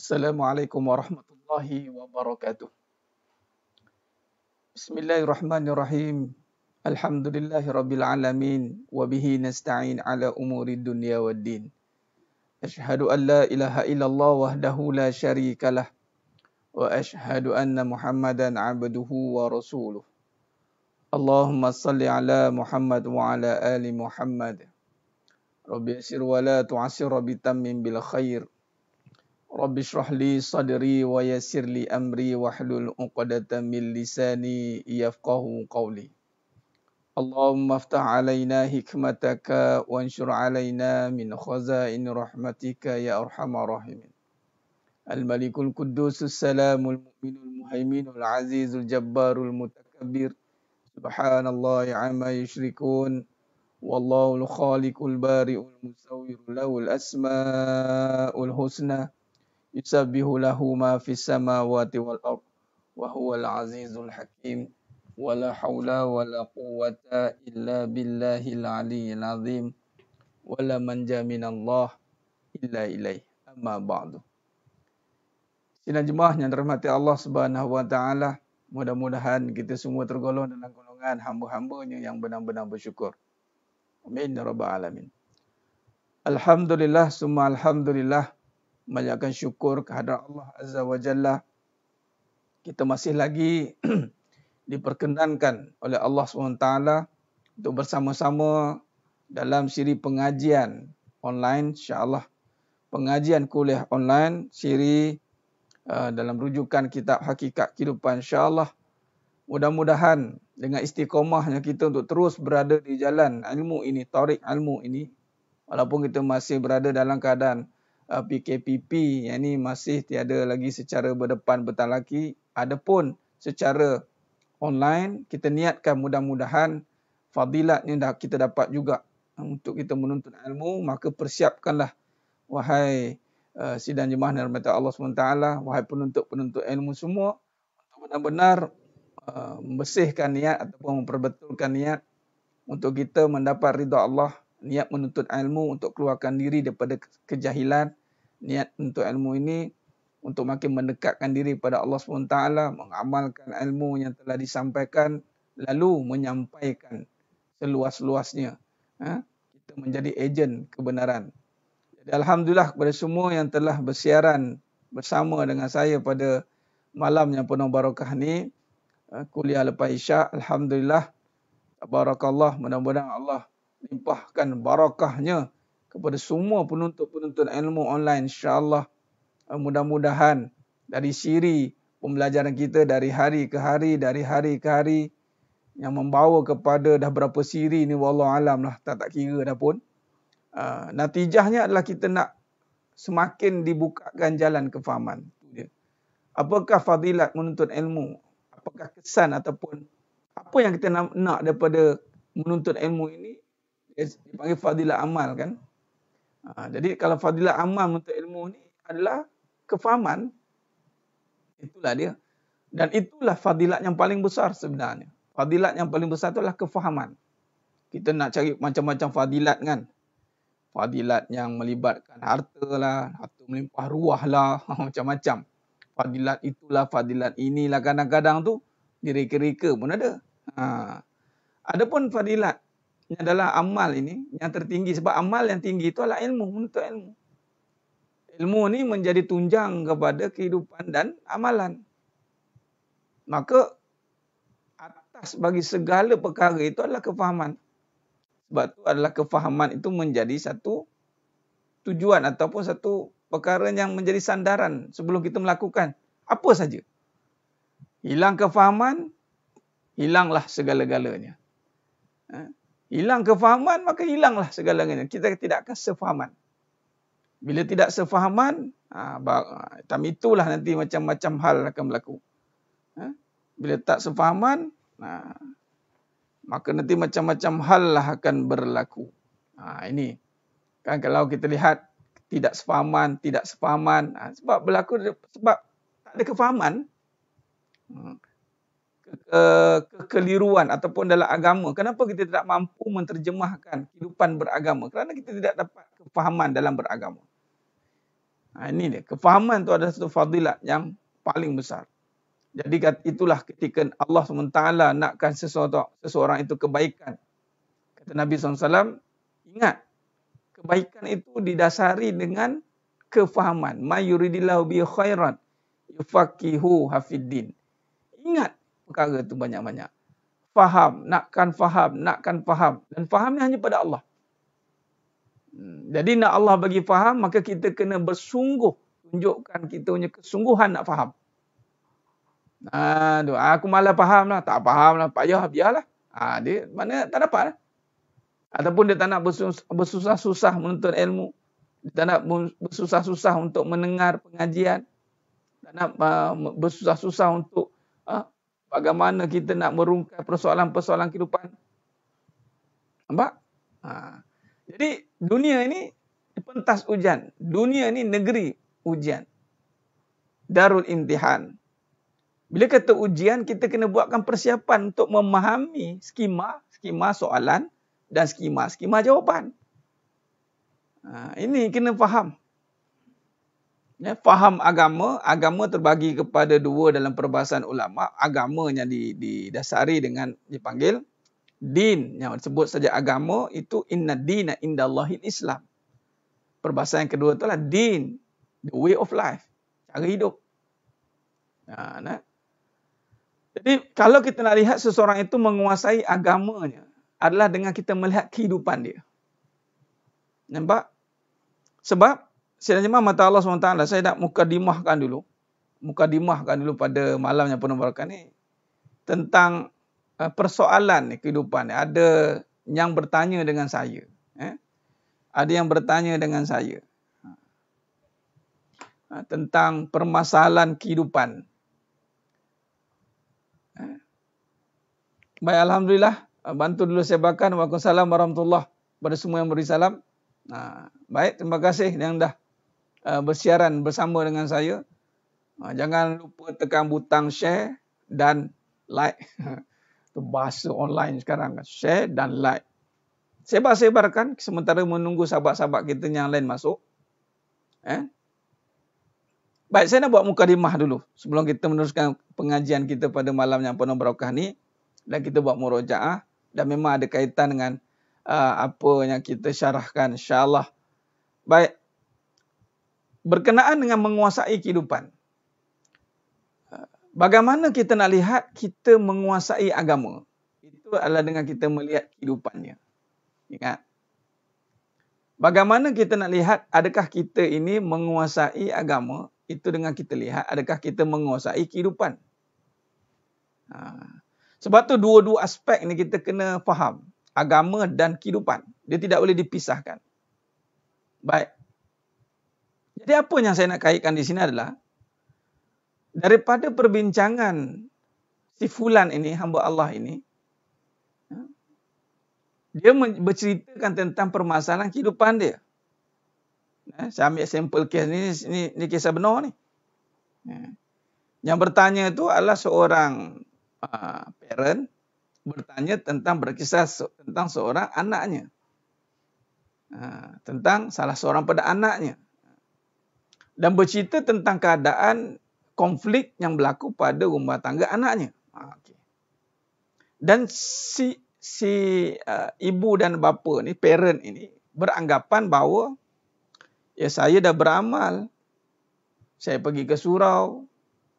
Assalamualaikum warahmatullahi wabarakatuh. Bismillahirrahmanirrahim. Alhamdulillahi rabbil alamin. Wabihi nasta'in ala umuri dunya waddin. Ashhadu an la ilaha illallah wahdahu la syarikalah. Wa ashhadu anna Muhammadan abduhu wa rasuluh. Allahumma salli ala Muhammad wa ala ali Muhammad. Rabbi asir wa la tu'asir rabbi tammin bil khair. Rabbi shrah li sadri wa yassir li amri wahlul 'uqdatam min lisani yafqahu qawli. Allahumma aftah 'alaina hikmataka wanshur 'alaina min khazain rahmatika ya arhamar rahimin. Al-Malikul Quddusus Salamul Mu'minul Muhaiminul Azizul Jabbarul Mutakabbir. Subhanallahi 'amma yusyrikun. Wallahul khaliqul bari'ul musawwir lahul asmaul husna. Yusabbihu lahu ma fis samawati wal ard wa huwal azizul hakim wa la haula wa la quwwata illa billahil aliyyil azim wa la manja minallah illa ilaih amma ba'du. Sidang jemaah yang dirahmati Allah Subhanahu wa taala, mudah-mudahan kita semua tergolong dalam golongan hamba-hambanya yang benar-benar bersyukur. Amin ya rabbal alamin. Alhamdulillah summa alhamdulillah. Banyakkan syukur kehadrat Allah Azza wa Jalla. Kita masih lagi diperkenankan oleh Allah SWT untuk bersama-sama dalam siri pengajian online, insyaAllah. Pengajian kuliah online, siri dalam rujukan kitab Hakikat Kehidupan, insyaAllah. Mudah-mudahan dengan istiqomahnya kita untuk terus berada di jalan ilmu ini, tarik ilmu ini. Walaupun kita masih berada dalam keadaan PKPP yang ini masih tiada lagi secara berdepan bertalaki. Adapun secara online, kita niatkan mudah-mudahan fadilatnya dah kita dapat juga untuk kita menuntut ilmu. Maka persiapkanlah wahai sidang jemaah dan rahmat Allah SWT, wahai penuntut-penuntut ilmu semua, untuk benar-benar membersihkan niat ataupun memperbetulkan niat untuk kita mendapat ridha Allah. Niat menuntut ilmu untuk keluarkan diri daripada kejahilan. Niat untuk ilmu ini untuk makin mendekatkan diri kepada Allah SWT, mengamalkan ilmu yang telah disampaikan, lalu menyampaikan seluas-luasnya. Kita menjadi ejen kebenaran. Jadi alhamdulillah kepada semua yang telah bersiaran bersama dengan saya pada malam yang penuh barakah ni, kuliah lepas Isyak. Alhamdulillah, tabarakallah, mudah-mudahan Allah limpahkan barakahnya kepada semua penuntut-penuntut ilmu online, insyaAllah. Mudah-mudahan dari siri pembelajaran kita dari hari ke hari, yang membawa kepada dah berapa siri ni, wallahualam lah, tak kira dah pun. Natijahnya adalah kita nak semakin dibukakan jalan kefahaman. Apakah fadilat menuntut ilmu? Apakah kesan ataupun apa yang kita nak daripada menuntut ilmu ini? Dipanggil fadilat amal kan. Jadi kalau fadilat amal menuntut ilmu ni adalah kefahaman, itulah dia. Dan itulah fadilat yang paling besar sebenarnya. Fadilat yang paling besar itulah kefahaman. Kita nak cari macam-macam fadilat kan. Fadilat yang melibatkan harta lah, harta melimpah ruah lah, macam-macam. Fadilat itulah, fadilat inilah, kadang-kadang tu direka-reka pun ada. Adapun fadilat ini adalah amal ini yang tertinggi. Sebab amal yang tinggi itu adalah ilmu, menuntut ilmu. Ilmu ni menjadi tunjang kepada kehidupan dan amalan. Maka atas bagi segala perkara itu adalah kefahaman. Sebab itu adalah kefahaman itu menjadi satu tujuan ataupun satu perkara yang menjadi sandaran sebelum kita melakukan apa saja. Hilang kefahaman, hilanglah segala-galanya. Hilang kefahaman, maka hilanglah segala-galanya. Kita tidak akan sefahaman. Bila tidak sefahaman, itulah nanti macam-macam hal akan berlaku. Bila tak sefahaman, maka nanti macam-macam hal lah akan berlaku. Ini kan kalau kita lihat tidak sefahaman, sebab berlaku sebab tak ada kefahaman. Kekeliruan ataupun dalam agama. Kenapa kita tidak mampu menterjemahkan kehidupan beragama? Kerana kita tidak dapat kefahaman dalam beragama. Ini dia. Kefahaman tu adalah satu fadilat yang paling besar. Jadi itulah ketika Allah SWT nakkan seseorang itu kebaikan. Kata Nabi SAW, ingat, kebaikan itu didasari dengan kefahaman. Ma yuridillahu bi khairan yufaqihu hafiddin. Ingat perkara itu banyak-banyak. Faham, nakkan faham. Dan faham ni hanya pada Allah. Jadi nak Allah bagi faham, maka kita kena bersungguh tunjukkan kita punya kesungguhan nak faham. Aku malas faham lah, tak faham lah, payah, biarlah. Dia mana tak dapat lah. Ataupun dia tak nak bersusah-susah menuntut ilmu. Dia tak nak bersusah-susah untuk mendengar pengajian. Tak nak bersusah-susah untuk bagaimana kita nak merungkai persoalan-persoalan kehidupan. Nampak? Jadi dunia ini pentas ujian. Dunia ini negeri ujian. Darul imtihan. Bila kata ujian, kita kena buatkan persiapan untuk memahami skema soalan dan skema jawapan. Ini kena faham. Ya, faham agama. Agama terbagi kepada dua dalam perbahasan ulama. Agama yang didasari dengan dipanggil din, yang disebut saja agama, itu inna dina indallahil Islam. Perbahasan yang kedua itulah din, the way of life, cara hidup. Jadi kalau kita nak lihat seseorang itu menguasai agamanya adalah dengan kita melihat kehidupan dia. Nampak? Sebab sebenarnya mata Allah SWT, saya nak mukadimahkan dulu pada malam yang penuh barakah ni tentang persoalan kehidupan. Ada yang bertanya dengan saya. Ada yang bertanya dengan saya tentang permasalahan kehidupan. Baik, alhamdulillah. Bantu dulu saya bacakan. Waalaikumsalam warahmatullahi pada semua yang beri salam. Baik, terima kasih yang dah bersiaran bersama dengan saya. Jangan lupa tekan butang share dan like. Itu bahasa online sekarang. Share dan like. Sebar-sebarkan sementara menunggu sahabat-sahabat kita yang lain masuk. Baik, saya nak buat mukadimah dulu sebelum kita meneruskan pengajian kita pada malam yang penuh barakah ni, dan kita buat murojaah, dan memang ada kaitan dengan apa yang kita syarahkan, insya-Allah. Baik. Berkenaan dengan menguasai kehidupan. Bagaimana kita nak lihat kita menguasai agama? Itu adalah dengan kita melihat kehidupannya. Ingat. Bagaimana kita nak lihat adakah kita ini menguasai agama? Itu dengan kita lihat adakah kita menguasai kehidupan. Sebab tu dua-dua aspek ni kita kena faham. Agama dan kehidupan. Dia tidak boleh dipisahkan. Baik. Jadi apa yang saya nak kaitkan di sini adalah daripada perbincangan si fulan ini, hamba Allah ini, dia berceritakan tentang permasalahan kehidupan dia. Saya ambil sampel kes ni kisah benar ni. Yang bertanya itu adalah seorang parent bertanya tentang berkisah tentang seorang anaknya. Tentang salah seorang pada anaknya. Dan bercerita tentang keadaan konflik yang berlaku pada rumah tangga anaknya. Dan si ibu dan bapa ni, parent ini, beranggapan bahawa ya saya dah beramal. Saya pergi ke surau,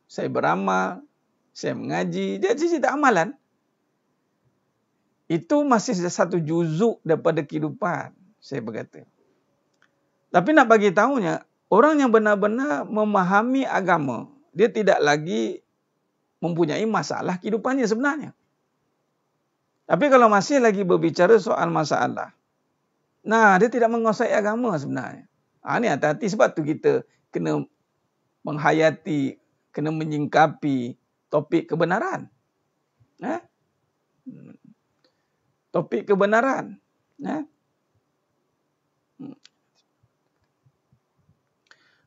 saya beramal, saya mengaji. Dia cerita amalan. Itu masih satu juzuk daripada kehidupan, saya berkata. Tapi nak bagi tahunya, orang yang benar-benar memahami agama, dia tidak lagi mempunyai masalah kehidupannya sebenarnya. Tapi kalau masih lagi berbicara soal masalah, dia tidak menguasai agama sebenarnya. Ini hati-hati, sebab tu kita kena menghayati, kena menyingkapi topik kebenaran. Topik kebenaran.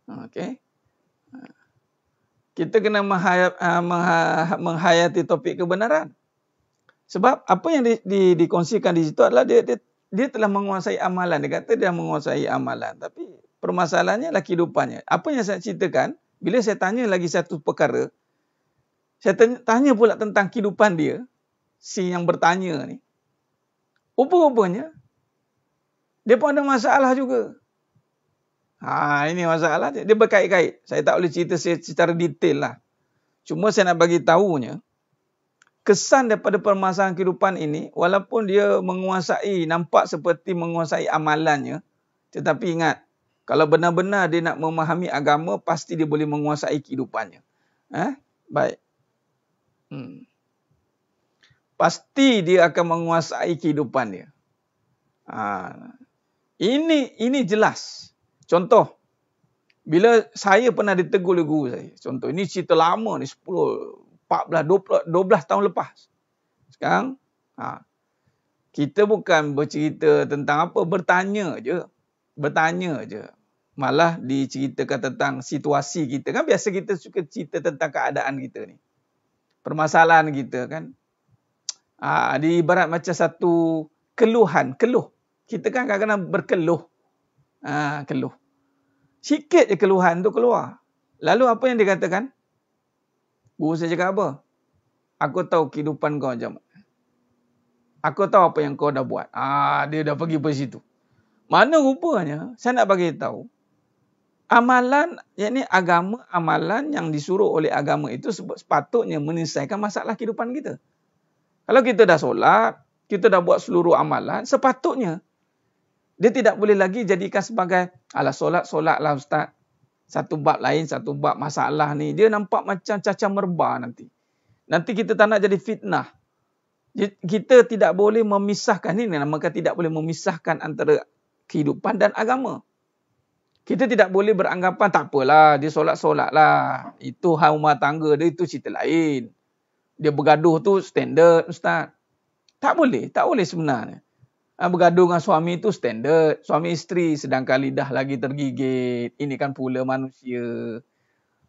Okey. Kita kena menghayati topik kebenaran. Sebab apa yang dikongsikan di situ adalah dia telah menguasai amalan. Dia kata dia menguasai amalan. Tapi Permasalahannya adalah kehidupannya. Apa yang saya ceritakan, bila saya tanya lagi satu perkara, saya tanya pula tentang kehidupan dia, si yang bertanya ni. Rupa-rupanya, dia pun ada masalah juga. Ini masalah dia. Dia berkait-kait. Saya tak boleh cerita secara detail lah. Cuma saya nak bagi tahunya, kesan daripada permasalahan kehidupan ini, walaupun dia menguasai, nampak seperti menguasai amalannya, tetapi ingat, kalau benar-benar dia nak memahami agama, pasti dia boleh menguasai kehidupannya. Baik. Pasti dia akan menguasai kehidupan dia. Ini jelas. Contoh, bila saya pernah ditegur oleh guru saya. Contoh, ini cerita lama ni, 10, 14, 12 tahun lepas. Sekarang, kita bukan bercerita tentang apa, bertanya je. Malah diceritakan tentang situasi kita. Kan biasa kita suka cerita tentang keadaan kita ni. Permasalahan kita kan. Di ibarat macam satu keluh. Kita kan kadang-kadang berkeluh. Keluh. Sikit je keluhan tu keluar. Lalu apa yang dia katakan? Guru saya cakap apa? Aku tahu kehidupan kau macam mana. Aku tahu apa yang kau dah buat. Dia dah pergi ke situ. Mana rupanya, saya nak bagi tahu. Amalan, yakni agama, amalan yang disuruh oleh agama itu sepatutnya menyelesaikan masalah kehidupan kita. Kalau kita dah solat, kita dah buat seluruh amalan, sepatutnya dia tidak boleh lagi jadikan sebagai solat lah ustaz. Satu bab lain, satu bab masalah ni. Dia nampak macam cacah merbah nanti. Nanti kita tak nak jadi fitnah. Kita tidak boleh memisahkan, ini namakan tidak boleh memisahkan antara kehidupan dan agama. Kita tidak boleh beranggapan tak apalah, dia solat-solat lah. Itu hal rumah tangga dia, itu cerita lain. Dia bergaduh tu standard ustaz. Tak boleh sebenarnya. Bergaduh dengan suami itu standard. Suami isteri sedangkan lidah lagi tergigit. Ini kan pula manusia.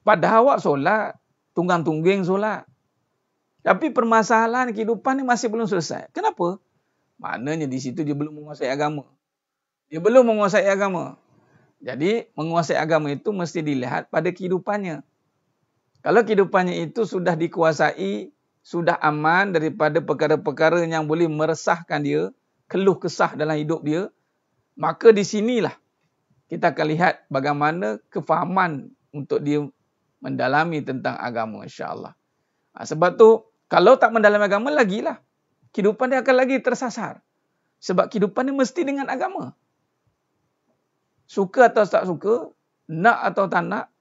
Padahal awak solat. Tunggang-tungging solat. Tapi permasalahan kehidupan ni masih belum selesai. Kenapa? Maknanya di situ dia belum menguasai agama. Jadi menguasai agama itu mesti dilihat pada kehidupannya. Kalau kehidupannya itu sudah dikuasai, sudah aman daripada perkara-perkara yang boleh meresahkan dia, keluh kesah dalam hidup dia, maka di sinilah kita akan lihat bagaimana kefahaman untuk dia mendalami tentang agama, insya-Allah. Sebab tu kalau tak mendalami agama lagilah kehidupan dia akan lagi tersasar. Sebab kehidupan dia mesti dengan agama. Suka atau tak suka, nak atau tak nak,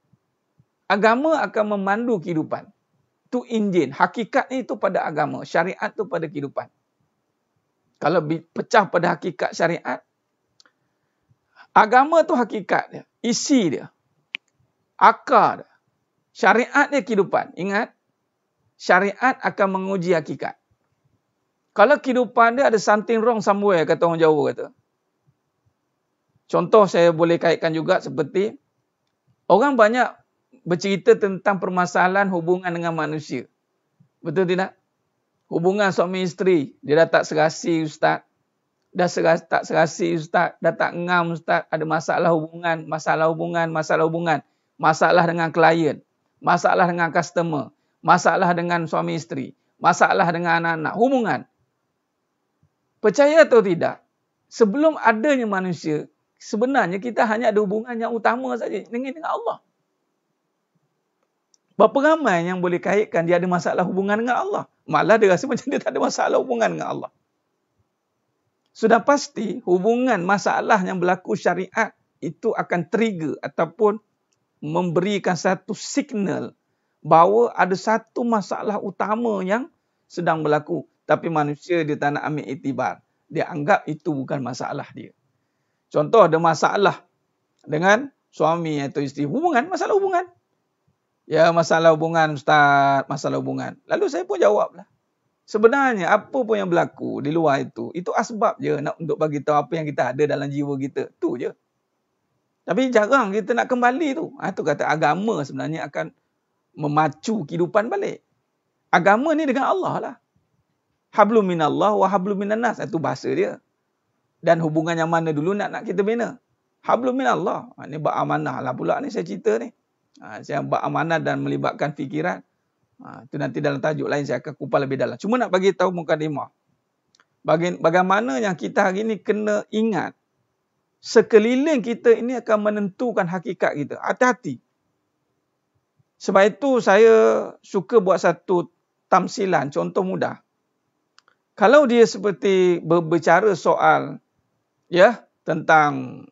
agama akan memandu kehidupan. Itu injin, hakikatnya itu pada agama, syariat itu pada kehidupan. Kalau pecah pada hakikat syariat, agama tu hakikat dia, isi dia, akar dia. Syariat dia kehidupan. Ingat, syariat akan menguji hakikat. Kalau kehidupan dia ada something wrong somewhere, kata orang Jawa kata. Contoh saya boleh kaitkan juga seperti, orang banyak bercerita tentang permasalahan hubungan dengan manusia. Betul tidak? Hubungan suami isteri, dia dah tak serasi ustaz. Dah tak serasi ustaz, dah tak ngam ustaz, ada masalah hubungan. Masalah dengan klien, masalah dengan customer, masalah dengan suami isteri, masalah dengan anak-anak, hubungan. Percaya atau tidak, sebelum adanya manusia, sebenarnya kita hanya ada hubungan yang utama saja dengan Allah. Berapa ramai yang boleh kaitkan dia ada masalah hubungan dengan Allah. Malah dia rasa macam dia tak ada masalah hubungan dengan Allah. Sudah pasti hubungan masalah yang berlaku syariat itu akan trigger ataupun memberikan satu signal bahawa ada satu masalah utama yang sedang berlaku. Tapi manusia dia tak nak ambil iktibar. Dia anggap itu bukan masalah dia. Contoh ada masalah dengan suami atau isteri. Masalah hubungan. Ya, masalah hubungan ustaz, masalah hubungan. Lalu saya pun jawablah. Sebenarnya apa pun yang berlaku di luar itu asbab je untuk bagi tahu apa yang kita ada dalam jiwa kita. Tu je. Tapi jarang kita nak kembali tu. Itu kata agama sebenarnya akan memacu kehidupan balik. Agama ni dengan Allah lah. Hablum minallah wa hablum minan nas. Itu bahasa dia. Dan hubungan yang mana dulu nak kita bina? Hablum minallah. Ini bab amanah lah pula ni saya cerita ni. Saya bab amanah dan melibatkan fikiran. Itu nanti dalam tajuk lain saya akan kupas lebih dalam. Cuma nak bagi tahu mukadimah. Bagaimana yang kita hari ini kena ingat. Sekeliling kita ini akan menentukan hakikat kita. Hati-hati. Sebab itu saya suka buat satu tamsilan, contoh mudah. Kalau dia seperti berbicara soal tentang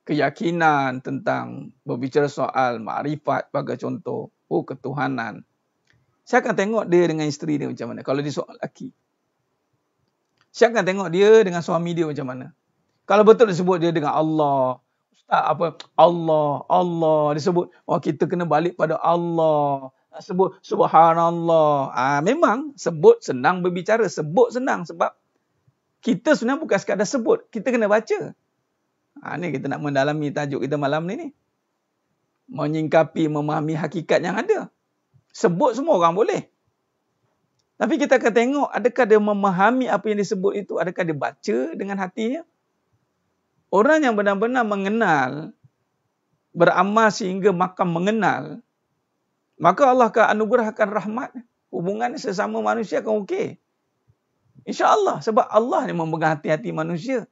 keyakinan, tentang berbicara soal makrifat sebagai contoh, ketuhanan. Saya akan tengok dia dengan isteri dia macam mana. Kalau dia soal lelaki. Saya akan tengok dia dengan suami dia macam mana. Kalau betul disebut dia dengan Allah, ustaz Allah disebut, kita kena balik pada Allah. Sebut subhanallah. Memang sebut senang berbicara, sebut senang sebab kita sebenarnya bukan sekadar sebut, kita kena baca. Ni kita nak mendalami tajuk kita malam ni. Menyingkapi, memahami hakikat yang ada. Sebut semua orang boleh. Tapi kita akan tengok adakah dia memahami apa yang disebut itu, adakah dia baca dengan hatinya. Orang yang benar-benar mengenal, beramal sehingga makam mengenal, maka Allah akan anugerahkan rahmat. Hubungan sesama manusia akan okey. InsyaAllah. Sebab Allah yang memegang hati-hati manusia.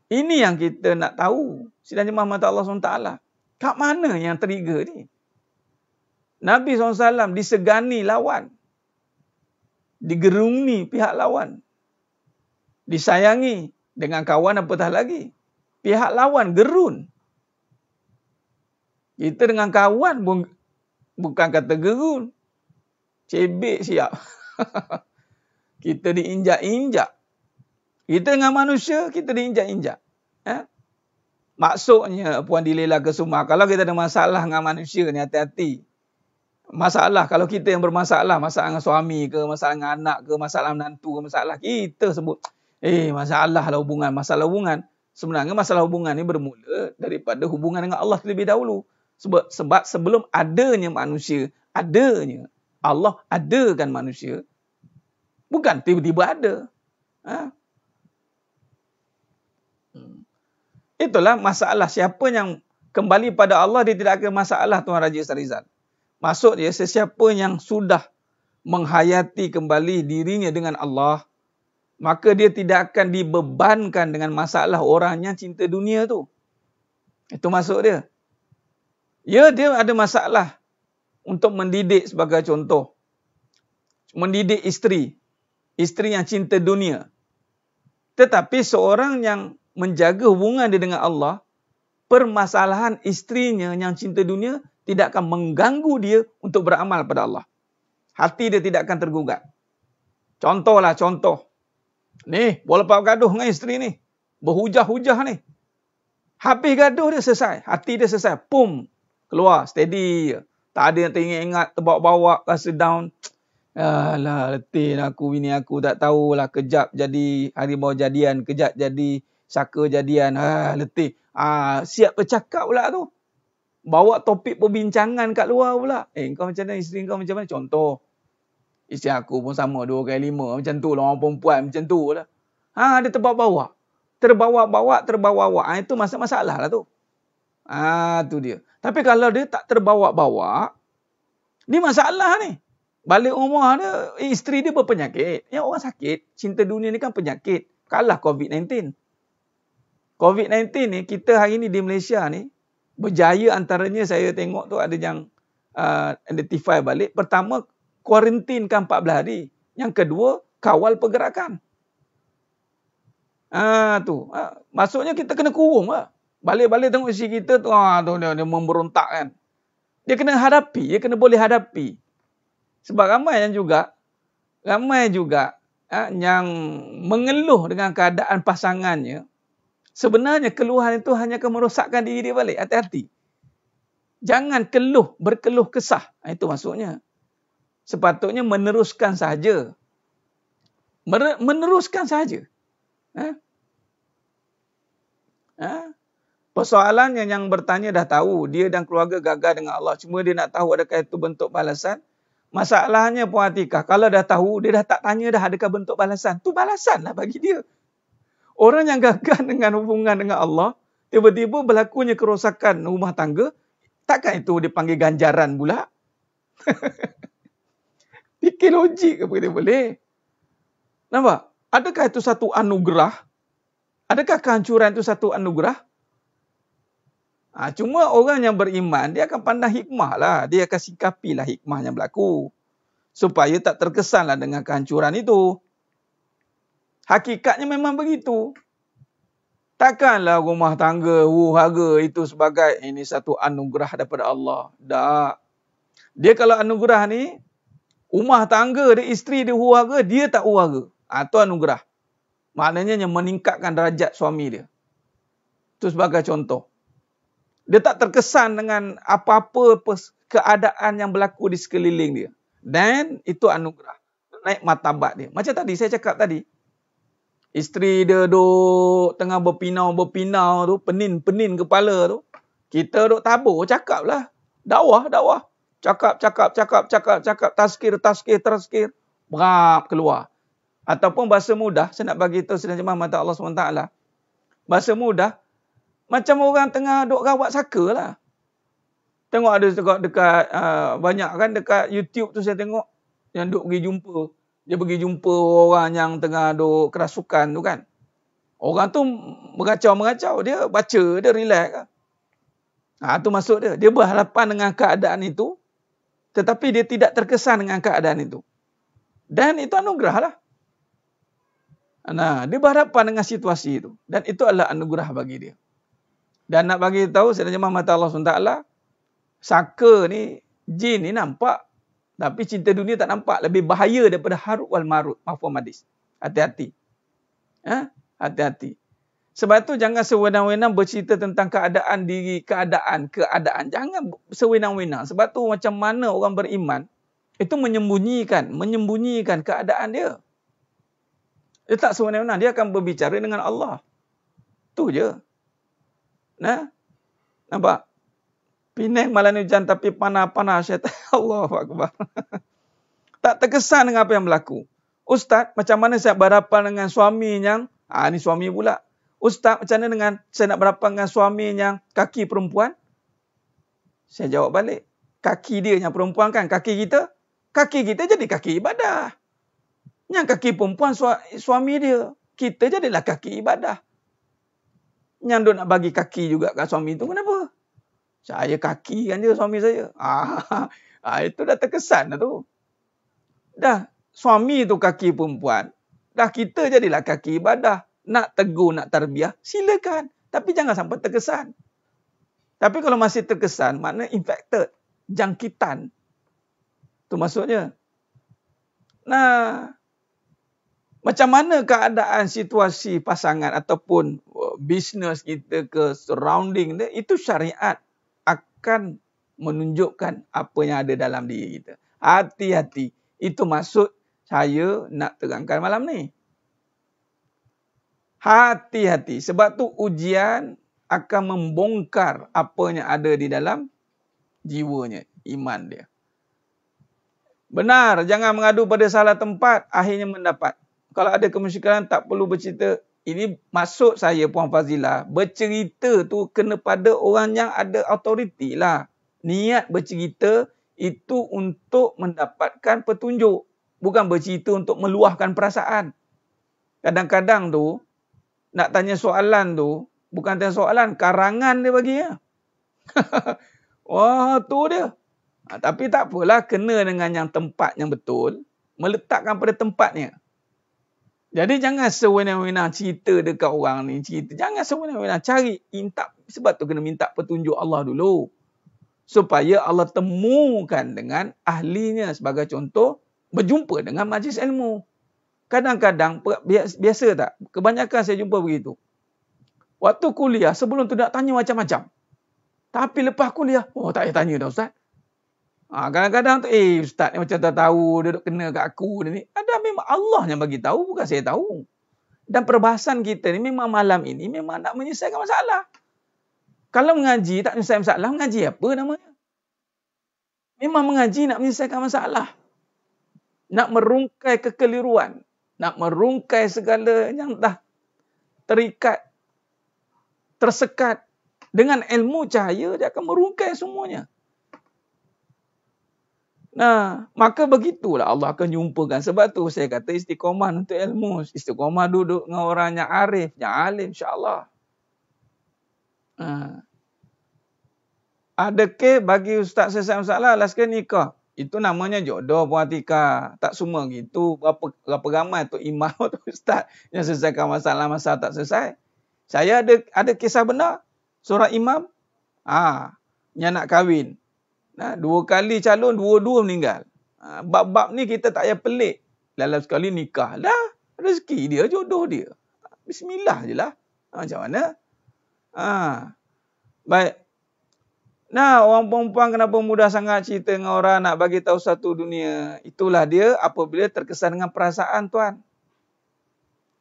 Ini yang kita nak tahu. Sidang jemaah mata Allah SWT. Kat mana yang trigger ni? Nabi SAW disegani lawan. Digerungi pihak lawan. Disayangi dengan kawan apatah lagi. Pihak lawan gerun. Kita dengan kawan pun bukan kata gerun. Cebek siap. Kita diinjak-injak. Kita dengan manusia, kita diinjak-injak. Maksudnya, Puan Dilela Kesuma, kalau kita ada masalah dengan manusia ni, hati-hati. Masalah, kalau kita yang bermasalah, masalah dengan suami ke, masalah dengan anak ke, masalah menantu ke, masalah, kita sebut, masalah lah hubungan. Masalah hubungan, sebenarnya masalah hubungan ni bermula daripada hubungan dengan Allah terlebih dahulu. Sebab sebelum adanya manusia, Allah adakan manusia. Bukan tiba-tiba ada. Itulah masalah. Siapa yang kembali pada Allah, dia tidak akan masalah, Tuan Raja Sarizal. Maksud dia, sesiapa yang sudah menghayati kembali dirinya dengan Allah, maka dia tidak akan dibebankan dengan masalah orang yang cinta dunia tu. Itu maksud dia. Dia ada masalah untuk mendidik sebagai contoh. Mendidik isteri. Isteri yang cinta dunia. Tetapi seorang yang menjaga hubungan dia dengan Allah, permasalahan isterinya yang cinta dunia tidak akan mengganggu dia untuk beramal pada Allah. Hati dia tidak akan tergugat. Contoh. Ni, bola gaduh dengan isteri ni. Berhujah-hujah ni. Habis gaduh dia selesai. Hati dia selesai. Pum. Keluar. Steady. Tak ada yang teringat-ingat. Terbawa-bawa. Rasa down. Alah, letih aku. Bini aku tak tahulah. Kejap jadi harimau jadian. Kejap jadi saka jadian. Letih. Siap bercakap pula tu. Bawa topik perbincangan kat luar pula. Kau macam mana? Isteri kau macam mana? Contoh. Isteri aku pun sama 2x5. Macam tu lah. Orang perempuan macam tu lah. Dia terbawa-bawa. Terbawa-bawa. Itu masalah lah tu. Tu dia. Tapi kalau dia tak terbawa-bawa, ni masalah ni. Balik rumah dia, isteri dia berpenyakit. Yang orang sakit, cinta dunia ni kan penyakit. Kalah COVID-19. COVID-19 ni, kita hari ni di Malaysia ni, berjaya antaranya saya tengok tu ada yang identify balik. Pertama, kuarantinkan 14 hari. Yang kedua, kawal pergerakan. Maksudnya kita kena kurung lah. Balik-balik tengok isi kita tu, dia memberontak kan. Dia kena hadapi, dia kena boleh hadapi. Sebab ramai juga yang mengeluh dengan keadaan pasangannya. Sebenarnya keluhan itu hanya akan merosakkan diri dia balik. Hati-hati. Jangan berkeluh kesah. Itu maksudnya. Sepatutnya meneruskan sahaja. Meneruskan sahaja. Persoalannya yang bertanya dah tahu. Dia dan keluarga gagal dengan Allah. Cuma dia nak tahu adakah itu bentuk balasan. Masalahnya Puan Atikah, kalau dah tahu, dia dah tak tanya dah adakah bentuk balasan. Tu balasan lah bagi dia. Orang yang gagal dengan hubungan dengan Allah, tiba-tiba berlakunya kerosakan rumah tangga, takkan itu dipanggil ganjaran pula? Fikir logik apa dia boleh? Nampak? Adakah itu satu anugerah? Adakah kehancuran itu satu anugerah? Cuma orang yang beriman, dia akan pandang hikmah lah. Dia akan sikapilah hikmah yang berlaku. Supaya tak terkesanlah dengan kehancuran itu. Hakikatnya memang begitu. Takkanlah rumah tangga, huru-hara itu sebagai ini satu anugerah daripada Allah. Tak. Dia kalau anugerah ni, rumah tangga dia, isteri dia huru-hara, dia tak huru-hara. Itu anugerah. Maknanya yang meningkatkan derajat suami dia. Itu sebagai contoh. Dia tak terkesan dengan apa-apa keadaan yang berlaku di sekeliling dia. Dan itu anugerah. Naik martabat dia. Macam tadi saya cakap tadi. Isteri dia duk tengah berpinau tu. Penin kepala tu. Kita duk tabur. Cakap lah. Dakwah. Cakap. Tazkir. Berap keluar. Ataupun bahasa mudah. Saya nak bagi tahu sedang jemaah mata Allah SWT. Bahasa mudah. Macam orang tengah duk rawat saka lah. Tengok ada dekat banyak kan dekat YouTube tu saya tengok. Yang duk pergi jumpa. Dia pergi jumpa orang yang tengah duk kerasukan tu kan. Orang tu mengacau. Dia baca, dia relax. Tu maksud dia. Dia berhadapan dengan keadaan itu. Tetapi dia tidak terkesan dengan keadaan itu. Dan itu anugerah lah. Dia berhadapan dengan situasi itu. Dan itu adalah anugerah bagi dia. Dan nak bagi tahu, saya jemaah mata Allah SWT, saka ni, jin ni nampak. Tapi cinta dunia tak nampak. Lebih bahaya daripada harut wal marut. Mafhum hadis. Hati-hati. Hati-hati. Sebab tu jangan sewenang-wenang bercerita tentang keadaan diri, keadaan. Jangan sewenang-wenang. Sebab tu macam mana orang beriman, itu menyembunyikan keadaan dia. Dia tak sewenang-wenang. Dia akan berbicara dengan Allah. Tu je. Nampak? Penang malam hujan tapi panah-panah syaitan. Allahu Akbar. Tak terkesan dengan apa yang berlaku. Ustaz, macam mana saya berhadapan dengan suami yang, ni suami pula. Ustaz, macam mana dengan saya nak berhadapan dengan suami yang kaki perempuan? Saya jawab balik. Kaki dia yang perempuan kan? Kaki kita jadi kaki ibadah. Yang kaki perempuan suami dia. Kita jadilah kaki ibadah. Yang duk nak bagi kaki juga kat suami tu, kenapa? Saya kaki kan dia suami saya. Itu dah terkesan dah tu. Dah suami tu kaki perempuan. Dah kita jadilah kaki ibadah. Nak tegur, nak tarbiyah, silakan. Tapi jangan sampai terkesan. Tapi kalau masih terkesan, makna infected. Jangkitan. Tu maksudnya. Macam mana keadaan situasi pasangan ataupun bisnes kita ke surrounding dia, itu syariat akan menunjukkan apa yang ada dalam diri kita. Hati-hati. Itu maksud saya nak terangkan malam ni. Hati-hati. Sebab tu ujian akan membongkar apa yang ada di dalam jiwanya, iman dia. Benar, jangan mengadu pada salah tempat, akhirnya mendapat. Kalau ada kemusyrikan tak perlu bercerita. Ini maksud saya Puan Fazilah. Bercerita tu kena pada orang yang ada autoriti lah. Niat bercerita itu untuk mendapatkan petunjuk. Bukan bercerita untuk meluahkan perasaan. Kadang-kadang tu, nak tanya soalan tu, bukan tanya soalan, karangan dia bagi ya. Wah, tu dia. Tapi tak apalah, kena dengan yang tempat yang betul. Meletakkan pada tempatnya. Jadi jangan sewenang-wenang cerita dekat orang ni. Jangan sewenang-wenang cari. Sebab tu kena minta petunjuk Allah dulu. Supaya Allah temukan dengan ahlinya. Sebagai contoh, berjumpa dengan majlis ilmu. Kadang-kadang, biasa tak? Kebanyakan saya jumpa begitu. Waktu kuliah, sebelum tu nak tanya macam-macam. Tapi lepas kuliah, tak payah tanya dah Ustaz. Kadang-kadang tu, Ustaz ni macam tak tahu, dia duk kena kat aku ni. Ada memang Allah yang bagi tahu, bukan saya tahu. Dan perbahasan kita ni memang malam ini memang nak menyelesaikan masalah. Kalau mengaji tak menyelesaikan masalah, mengaji apa namanya? Memang mengaji nak menyelesaikan masalah. nak merungkai kekeliruan, nak merungkai segala yang dah terikat, tersekat. Dengan ilmu cahaya, dia akan merungkai semuanya. Nah, maka begitulah Allah akan jumpakan. Sebab tu saya kata istiqomah untuk ilmu. Istiqomah duduk dengan orang yang arif, yang alim, insyaAllah. Ada ke bagi Ustaz selesai masalah, laskan nikah. Itu namanya jodoh Puan Atika. Tak semua gitu. Berapa ramai tu imam atau Ustaz yang selesaikan masalah-masalah tak selesai. Saya ada kisah benar. Seorang imam, yang nak kahwin. 2 kali calon, 2-2 meninggal. Bab-bab ni kita tak payah pelik. Dalam sekali nikah. Dah, rezeki dia, jodoh dia. Bismillah je lah. Macam mana? Baik. Nah, orang perempuan kenapa mudah sangat cerita dengan orang nak bagi tahu satu dunia. Itulah dia apabila terkesan dengan perasaan, tuan.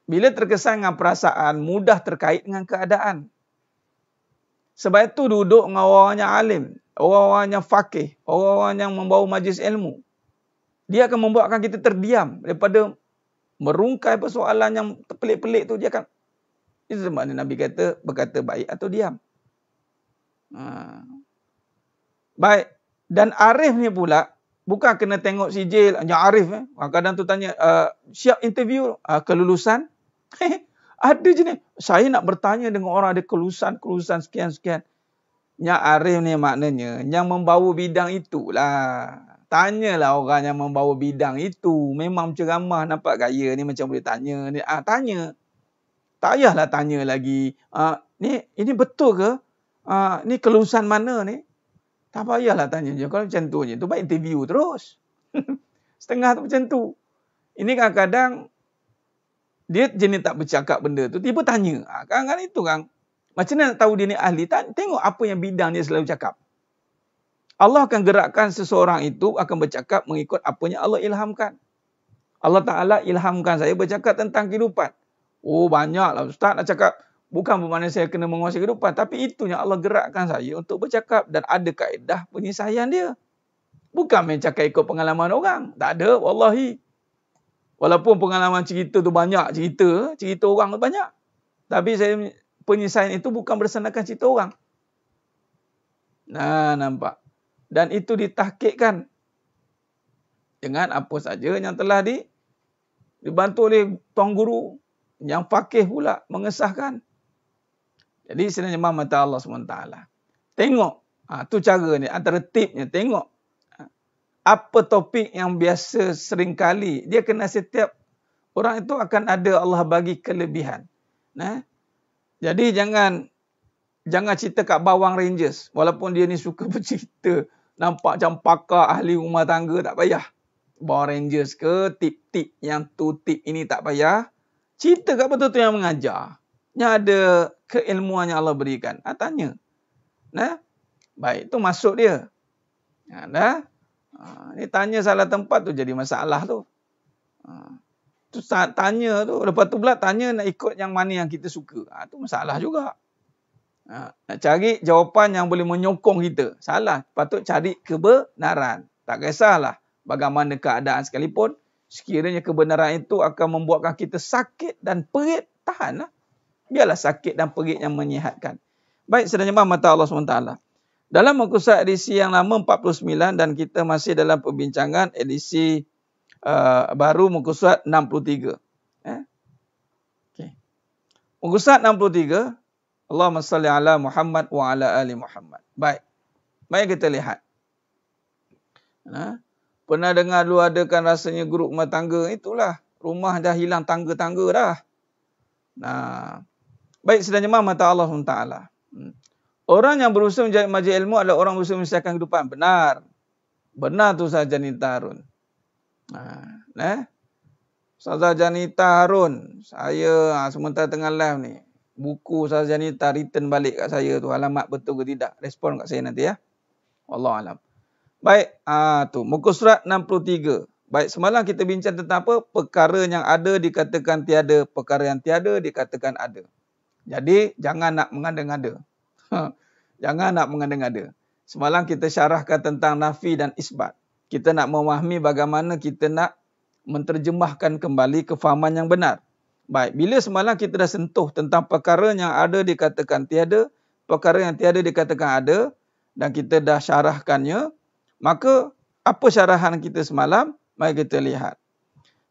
Bila terkesan dengan perasaan, mudah terkait dengan keadaan. Sebab itu duduk dengan orang yang alim, orang-orang yang faqih, orang-orang yang membawa majlis ilmu. Dia akan membuatkan kita terdiam daripada merungkai persoalan yang pelik-pelik tu. Dia akan, itu sebabnya Nabi kata, berkata baik atau diam. Baik. Dan arif ni pula, bukan kena tengok sijil, yang arif. Kadang tu tanya, siap interview, kelulusan? Ada je ni. Saya nak bertanya dengan orang ada kelulusan sekian-sekian. Yang arif ni maknanya yang membawa bidang itulah. Tanyalah orang yang membawa bidang itu. Memang ceramah nampak gaya ni macam boleh tanya. Tanya. Tak payahlah tanya lagi. Ini betul ke? Ni kelulusan mana ni? Tak payahlah tanya je. Kalau macam tu je. Tu baik interview terus. Setengah tu macam tu. Ini kadang-kadang dia jenis tak bercakap benda tu, tiba tanya. Kadang-kadang itu kan. Macam mana nak tahu dia ni ahli? Tengok apa yang bidang dia selalu cakap. Allah akan gerakkan seseorang itu akan bercakap mengikut apa yang Allah ilhamkan. Allah Ta'ala ilhamkan saya bercakap tentang kehidupan. Banyaklah Ustaz nak cakap. Bukan bermakna saya kena menguasai kehidupan. Tapi itu yang Allah gerakkan saya untuk bercakap. Dan ada kaedah penyelesaian dia. Bukan main cakap ikut pengalaman orang. Tak ada, wallahi. Walaupun pengalaman cerita tu banyak, cerita orang tu banyak. Tapi penyelesaian itu bukan berdasarkan cerita orang. Nampak. Dan itu ditahkikkan dengan apa saja yang telah dibantu oleh tuan guru. Yang faqih pula mengesahkan. Jadi sebenarnya mata Allah SWT. Tengok. Tu cara ni. Antara tipnya. Tengok. Apa topik yang biasa seringkali. Dia kena setiap orang itu akan ada Allah bagi kelebihan. Jadi jangan cerita kat bawang Rangers. Walaupun dia ni suka bercerita. Nampak macam pakar ahli rumah tangga. Tak payah. Bawang Rangers ke tip-tip yang tu tip ini tak payah. Cerita kat betul-betul yang mengajar. Yang ada keilmuan yang Allah berikan. Tanya. Baik, itu masuk dia. Ni tanya salah tempat tu jadi masalah tu. Tu tanya tu. Lepas tu pula tanya nak ikut yang mana yang kita suka. Tu masalah juga. Nak cari jawapan yang boleh menyokong kita. Salah. Patut cari kebenaran. Tak kisahlah bagaimana keadaan sekalipun. Sekiranya kebenaran itu akan membuatkan kita sakit dan perit. Tahanlah. Biarlah sakit dan perit yang menyihatkan. Baik, sedang jemaah mata Allah SWT. Dalam muka surat edisi yang lama 49 dan kita masih dalam perbincangan edisi baru muka surat 63. Okay. Muka surat 63. Allahumma salli ala Muhammad wa ala ali Muhammad. Baik. Mari kita lihat. Pernah dengar dulu adakan rasanya grup rumah tangga. Itulah. Rumah dah hilang tangga-tangga dah. Baik, sedang jemaah mata Allah SWT. Orang yang berusaha menjadi majlis ilmu adalah orang berusaha menyelesaikan kehidupan. Benar. Benar tu Ustaz Janita Harun. Ustaz Janita Harun. Saya sementara tengah live ni. Buku Ustaz Janita return balik kat saya tu. Alamat betul ke tidak. Respon kat saya nanti ya. Wallahualam. Baik. Tu. Muka surat 63. Baik. Semalam kita bincang tentang apa? Perkara yang ada dikatakan tiada. Perkara yang tiada dikatakan ada. Jadi jangan nak mengada-ngada. Jangan nak mengada-ngada. Semalam kita syarahkan tentang nafi dan isbat. Kita nak memahami bagaimana kita nak menterjemahkan kembali kefahaman yang benar. Baik, bila semalam kita dah sentuh tentang perkara yang ada dikatakan tiada, perkara yang tiada dikatakan ada, dan kita dah syarahkannya, maka apa syarahan kita semalam? Mari kita lihat.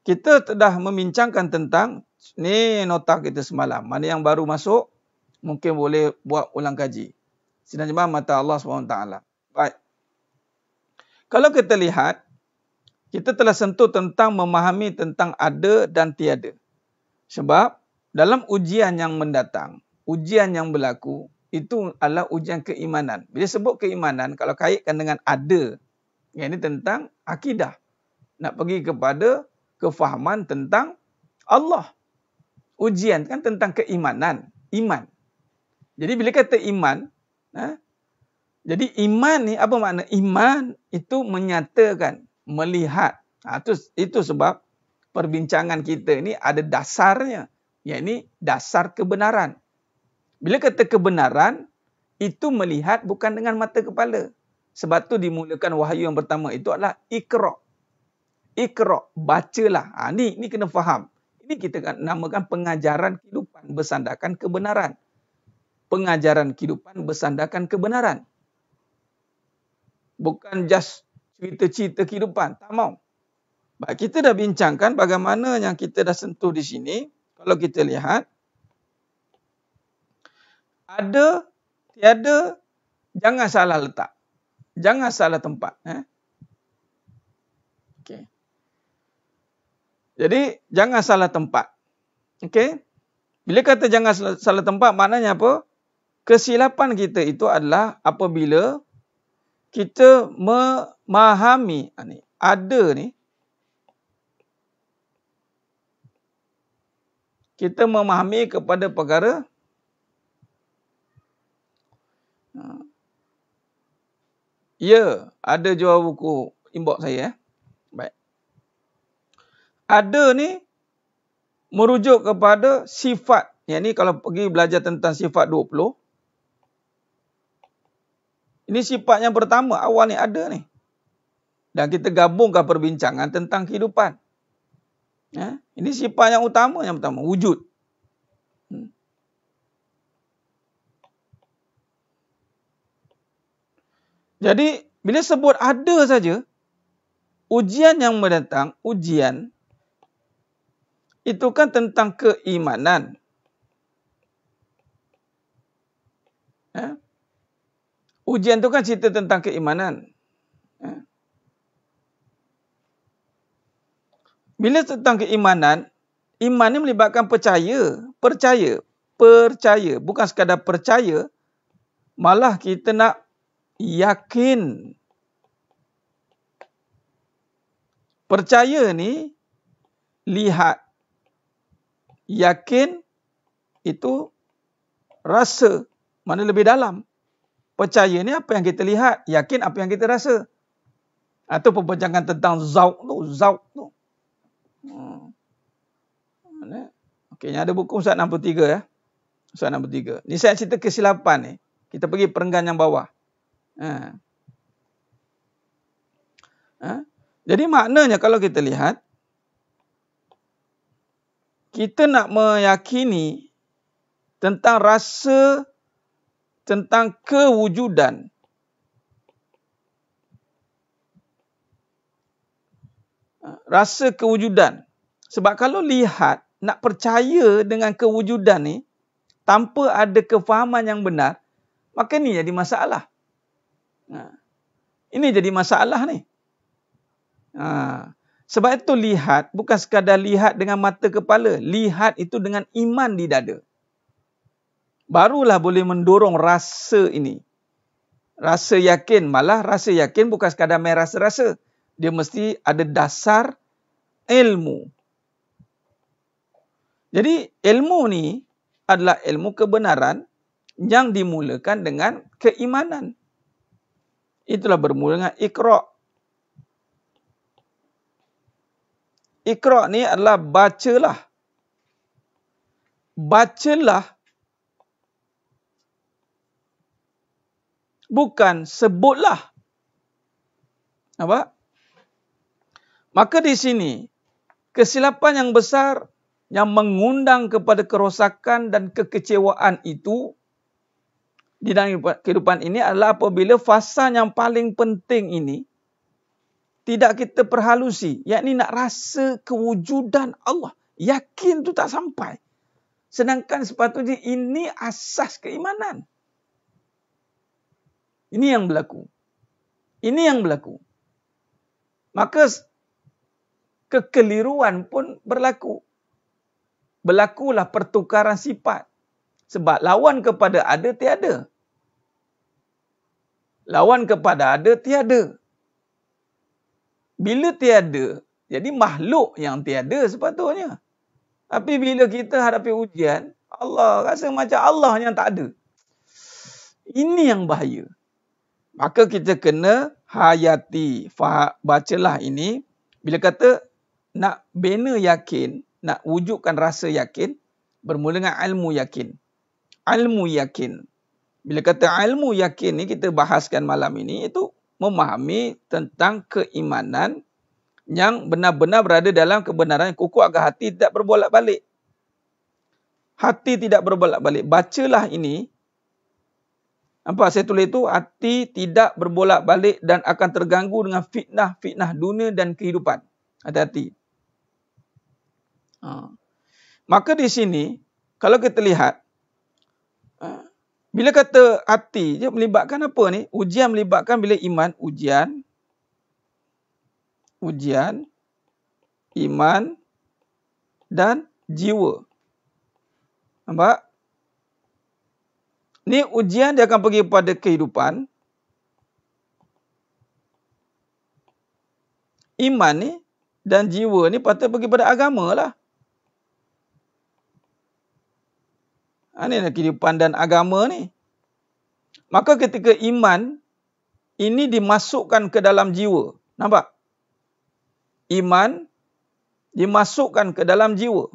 Kita telah membincangkan tentang ni nota kita semalam. Mana yang baru masuk, mungkin boleh buat ulang kaji. Sidang jemaah mata Allah SWT. Baik. Kalau kita lihat, kita telah sentuh tentang memahami tentang ada dan tiada. Sebab dalam ujian yang mendatang, ujian yang berlaku, itu adalah ujian keimanan. Bila sebut keimanan, kalau kaitkan dengan ada, yang ini tentang akidah. Nak pergi kepada kefahaman tentang Allah. Ujian kan tentang keimanan, iman. Jadi bila kata iman, jadi iman ni apa makna? Iman itu menyatakan, melihat. Itu sebab perbincangan kita ni ada dasarnya, yakni dasar kebenaran. Bila kata kebenaran, itu melihat bukan dengan mata kepala. Sebab tu dimulakan wahyu yang pertama itu adalah Iqra. Iqra, bacalah. Ni kena faham. Ini kita namakan pengajaran kehidupan bersandarkan kebenaran. Pengajaran kehidupan bersandarkan kebenaran. Bukan just cerita-cerita kehidupan. Tak mau. Baik, kita dah bincangkan bagaimana yang kita dah sentuh di sini. Kalau kita lihat, ada, tiada, jangan salah letak. Jangan salah tempat. Okay. Jadi, jangan salah tempat. Okay? Bila kata jangan salah tempat, maknanya apa? Kesilapan kita itu adalah apabila kita memahami ada ni, kita memahami kepada perkara ya, ada jual buku inbox saya. Baik. Ada ni merujuk kepada sifat. Yang ni kalau pergi belajar tentang sifat 20. Ini sifat yang pertama, awal ni ada ni. Dan kita gabungkan perbincangan tentang kehidupan. Ini sifat yang utama, yang pertama, wujud. Jadi, bila sebut ada saja, ujian yang mendatang, ujian, itu kan tentang keimanan. Ujian itu kan cerita tentang keimanan. Bila tentang keimanan, iman ni melibatkan percaya. Percaya. Bukan sekadar percaya, malah kita nak yakin. Percaya ni, lihat. Yakin, itu rasa. Mana lebih dalam. Percaya ni apa yang kita lihat. Yakin apa yang kita rasa. Atau perbincangan tentang zauq tu. Okey, yang ada buku Ustaz 63 ya. Ustaz 63. Ni saya cerita kesilapan ni. Kita pergi perenggan yang bawah. Jadi maknanya kalau kita lihat, kita nak meyakini tentang rasa, tentang kewujudan. Rasa kewujudan. Sebab kalau lihat, nak percaya dengan kewujudan ni, tanpa ada kefahaman yang benar, maka ni jadi masalah. Ini jadi masalah ni. Sebab itu lihat, bukan sekadar lihat dengan mata kepala. Lihat itu dengan iman di dada. Barulah boleh mendorong rasa ini. Rasa yakin. Malah rasa yakin bukan sekadar main rasa-rasa. Dia mesti ada dasar ilmu. Jadi ilmu ni adalah ilmu kebenaran yang dimulakan dengan keimanan. Itulah bermula dengan Iqra. Iqra ni adalah bacalah. Bacalah. Bukan sebutlah. Nampak? Maka di sini, kesilapan yang besar yang mengundang kepada kerosakan dan kekecewaan itu di dalam kehidupan ini adalah apabila fasa yang paling penting ini tidak kita perhalusi, yakni nak rasa kewujudan Allah. Yakin tu tak sampai. Sedangkan sepatutnya ini asas keimanan. Ini yang berlaku. Ini yang berlaku. Maka kekeliruan pun berlaku. Berlakulah pertukaran sifat. Sebab lawan kepada ada tiada. Lawan kepada ada tiada. Bila tiada, jadi makhluk yang tiada sepatutnya. Tapi bila kita hadapi ujian, Allah rasa macam Allah yang tak ada. Ini yang bahaya. Maka kita kena hayati, bacalah ini. Bila kata nak bina yakin, nak wujudkan rasa yakin, bermula dengan ilmu yakin. Ilmu yakin. Bila kata ilmu yakin ni kita bahaskan malam ini, itu memahami tentang keimanan yang benar-benar berada dalam kebenaran yang kukuh agar hati tidak berbolak-balik. Hati tidak berbolak-balik. Bacalah ini. Nampak saya tulis itu, hati tidak berbolak-balik dan akan terganggu dengan fitnah-fitnah dunia dan kehidupan. Hati-hati. Maka di sini, kalau kita lihat, bila kata hati, dia melibatkan apa ni? Ujian melibatkan bila iman, ujian, iman dan jiwa. Nampak? Ni ujian dia akan pergi pada kehidupan. Iman ni dan jiwa ni patut pergi pada agama lah. Ini kehidupan dan agama ni. Maka ketika iman ini dimasukkan ke dalam jiwa. Nampak? Iman dimasukkan ke dalam jiwa.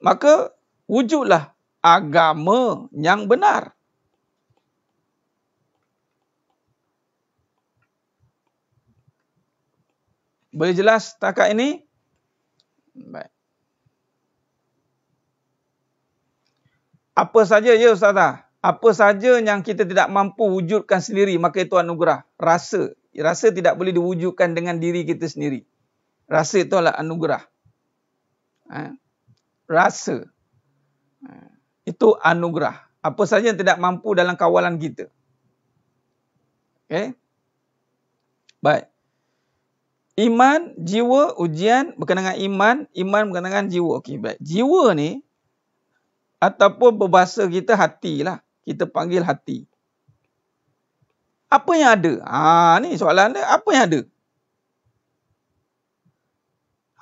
Maka wujudlah agama yang benar. Boleh jelas setakat ini? Baik. Apa saja ya Ustazah? Apa saja yang kita tidak mampu wujudkan sendiri, maka itu anugerah. Rasa. Rasa tidak boleh diwujudkan dengan diri kita sendiri. Rasa itu adalah anugerah. Rasa. Itu anugerah. Apa saja yang tidak mampu dalam kawalan kita. Okay? Baik. Iman, jiwa, ujian berkenaan dengan iman berkenaan dengan jiwa. Okey, baik. Jiwa ni ataupun berbahasa kita hati lah. Kita panggil hati. Apa yang ada? Ni soalan dia. Apa yang ada?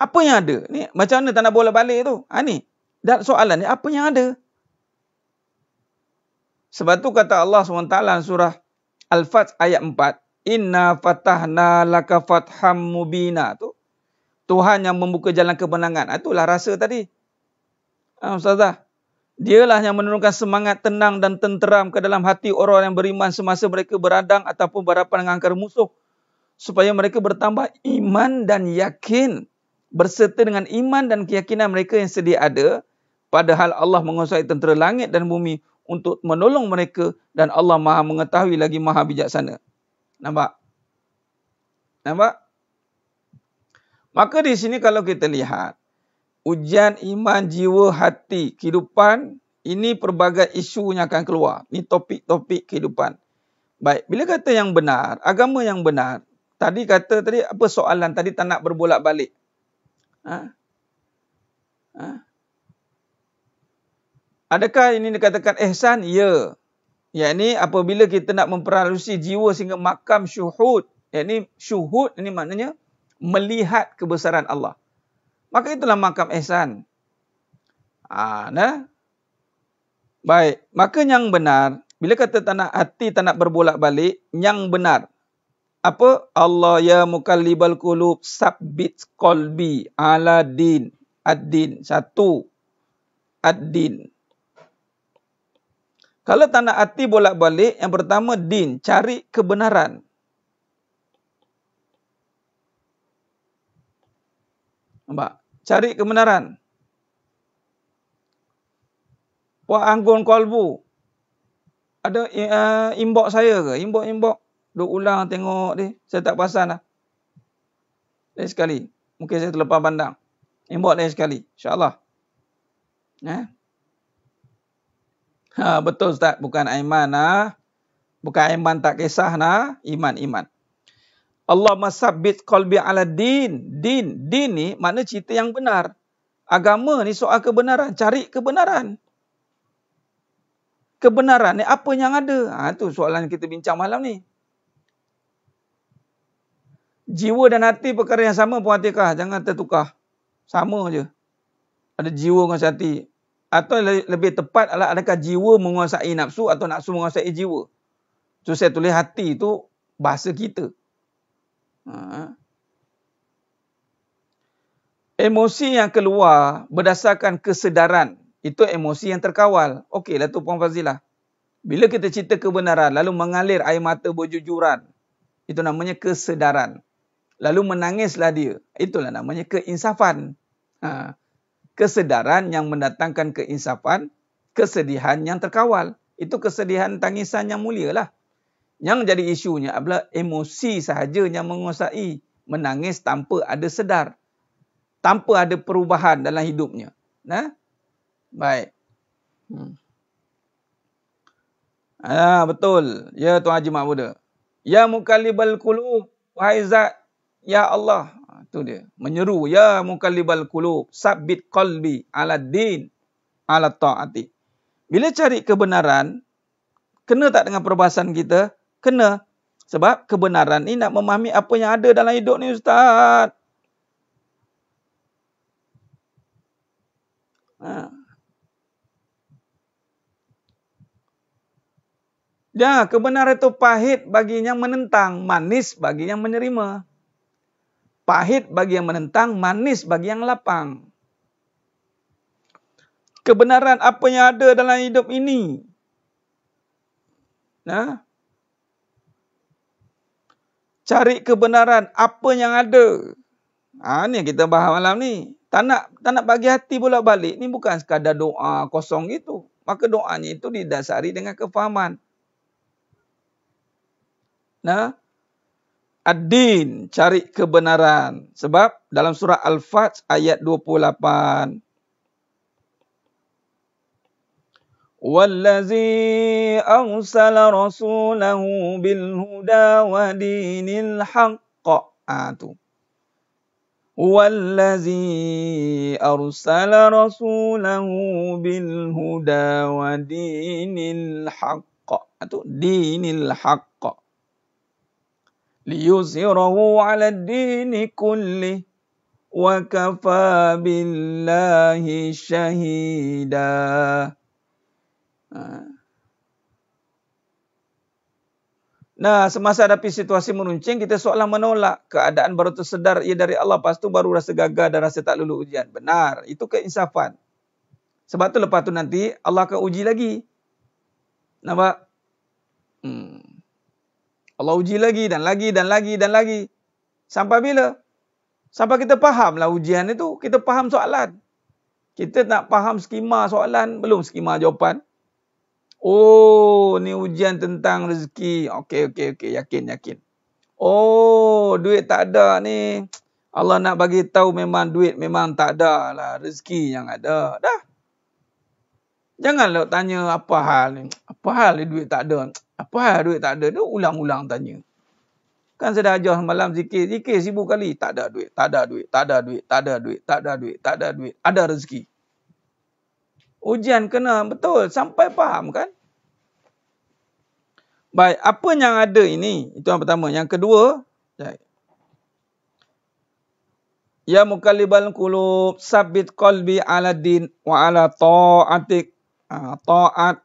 Apa yang ada? Ni macam mana tak nak bola balik tu? Ni. Dan soalan ni, apa yang ada? Sebab tu kata Allah SWT surah Al-Fath ayat 4. Inna fatahna laka fatham mubina. Tu Tuhan yang membuka jalan kemenangan. Itulah rasa tadi. Ustazah. Dialah yang menurunkan semangat tenang dan tenteram ke dalam hati orang yang beriman semasa mereka beradang ataupun berhadapan dengan angkara musuh. Supaya mereka bertambah iman dan yakin. Berserta dengan iman dan keyakinan mereka yang sedia ada. Padahal Allah menguasai tentera langit dan bumi untuk menolong mereka. Dan Allah maha mengetahui lagi maha bijaksana. Nampak? Nampak? Maka di sini kalau kita lihat. Ujian iman, jiwa, hati, kehidupan. Ini pelbagai isu yang akan keluar. Ini topik-topik kehidupan. Baik, bila kata yang benar, agama yang benar. Tadi kata, apa soalan? Tadi tak nak berbolak-balik. Adakah ini dikatakan ihsan? Ya. Yakni apabila kita nak memperhalusi jiwa sehingga makam syuhud. Yakni syuhud ini maknanya melihat kebesaran Allah. Maka itulah makam ihsan. Baik. Maka yang benar. Bila kata tak nak hati, tak nak berbolak-balik. Yang benar. Apa? Allah ya mukallibal qulub sabbit qalbi ala din. Ad-din. Satu. Ad-din. Kalau tak nak hati bolak-balik. Yang pertama din. Cari kebenaran. Nampak? Cari kebenaran. Wa anggun qalbu. Ada inbox saya ke? Inbox. Duk ulang tengok dia. Saya tak perasan lah. Lain sekali. Mungkin saya terlepas pandang. Inbox lain sekali. InsyaAllah. Betul Ustaz. Bukan Aiman lah. Bukan Aiman tak kisah lah. Iman. Allah masabbit qalbi ala din. Din ni makna cerita yang benar. Agama ni soal kebenaran. Cari kebenaran. Kebenaran ni apa yang ada? Itu soalan kita bincang malam ni. Jiwa dan hati perkara yang sama pun hatikah. Jangan tertukar. Sama je. Ada jiwa menguasai hati. Atau lebih tepat adalah adakah jiwa menguasai nafsu atau nafsu menguasai jiwa. So saya tulis hati itu bahasa kita. Emosi yang keluar berdasarkan kesedaran. Itu emosi yang terkawal. Okeylah tu Puan Fazilah. Bila kita cerita kebenaran, lalu mengalir air mata berjujuran. Itu namanya kesedaran. Lalu menangislah dia. Itulah namanya keinsafan. Kesedaran yang mendatangkan keinsafan. Kesedihan yang terkawal. Itu kesedihan tangisan yang mulia lah. Yang jadi isunya adalah emosi sahaja yang menguasai. Menangis tanpa ada sedar. Tanpa ada perubahan dalam hidupnya. Baik. Betul. Ya Tuan Haji Mak Muda. Ya Mukallibal Qulub. Wahai Zat. Ya Allah. Itu dia. Menyeru. Ya Mukallibal Qulub. Sabbit qalbi ala din. Ala ta'ati. Bila cari kebenaran. Kena tak dengan perbahasan kita? Kena. Sebab kebenaran ni nak memahami apa yang ada dalam hidup ni Ustaz. Kebenaran itu pahit bagi yang menentang, manis bagi yang menerima. Pahit bagi yang menentang, manis bagi yang lapang. Kebenaran apa yang ada dalam hidup ini. Cari kebenaran apa yang ada. Ni yang kita bahas malam ni. Tak nak bagi hati bolak-balik. Ni bukan sekadar doa kosong gitu. Maka doanya itu didasari dengan kefahaman. Ad-din, cari kebenaran. Sebab dalam surah Al-Fat ayat 28. Wallazi arsala rasulahu bil huda wa dinil haqq. Wallazi arsala rasulahu bil huda wa dinil haqq. Itu dinil haqq. Liyuzhirahu 'ala ad-dini kulli wa kafa billahi syahida. Semasa hadapi situasi meruncing, kita seolah menolak. Keadaan baru tersedar ia dari Allah. Lepas tu baru rasa gagal dan rasa tak lulu ujian. Benar. Itu keinsafan. Sebab tu lepas tu nanti Allah akan uji lagi. Nampak? Allah uji lagi dan lagi dan lagi dan lagi. Sampai bila? Sampai kita fahamlah ujian itu. Kita faham soalan. Kita nak faham skema soalan. Belum skema jawapan. Ni ujian tentang rezeki. Okey. Yakin. Duit tak ada ni. Allah nak bagi tahu memang duit memang tak ada lah. Rezeki yang ada. Dah. Janganlah tanya apa hal ni. Apa hal ni duit tak ada. Apa hal duit tak ada. Dia ulang-ulang tanya. Kan saya dah ajar malam zikir 1000 kali. Tak ada duit. Ada rezeki. Ujian kena betul. Sampai faham kan? Baik. Apa yang ada ini? Itu yang pertama. Yang kedua. Ya Mukallibal Qulub. Sabbit qalbi ala din. Wa ala ta'atik. Ta'at.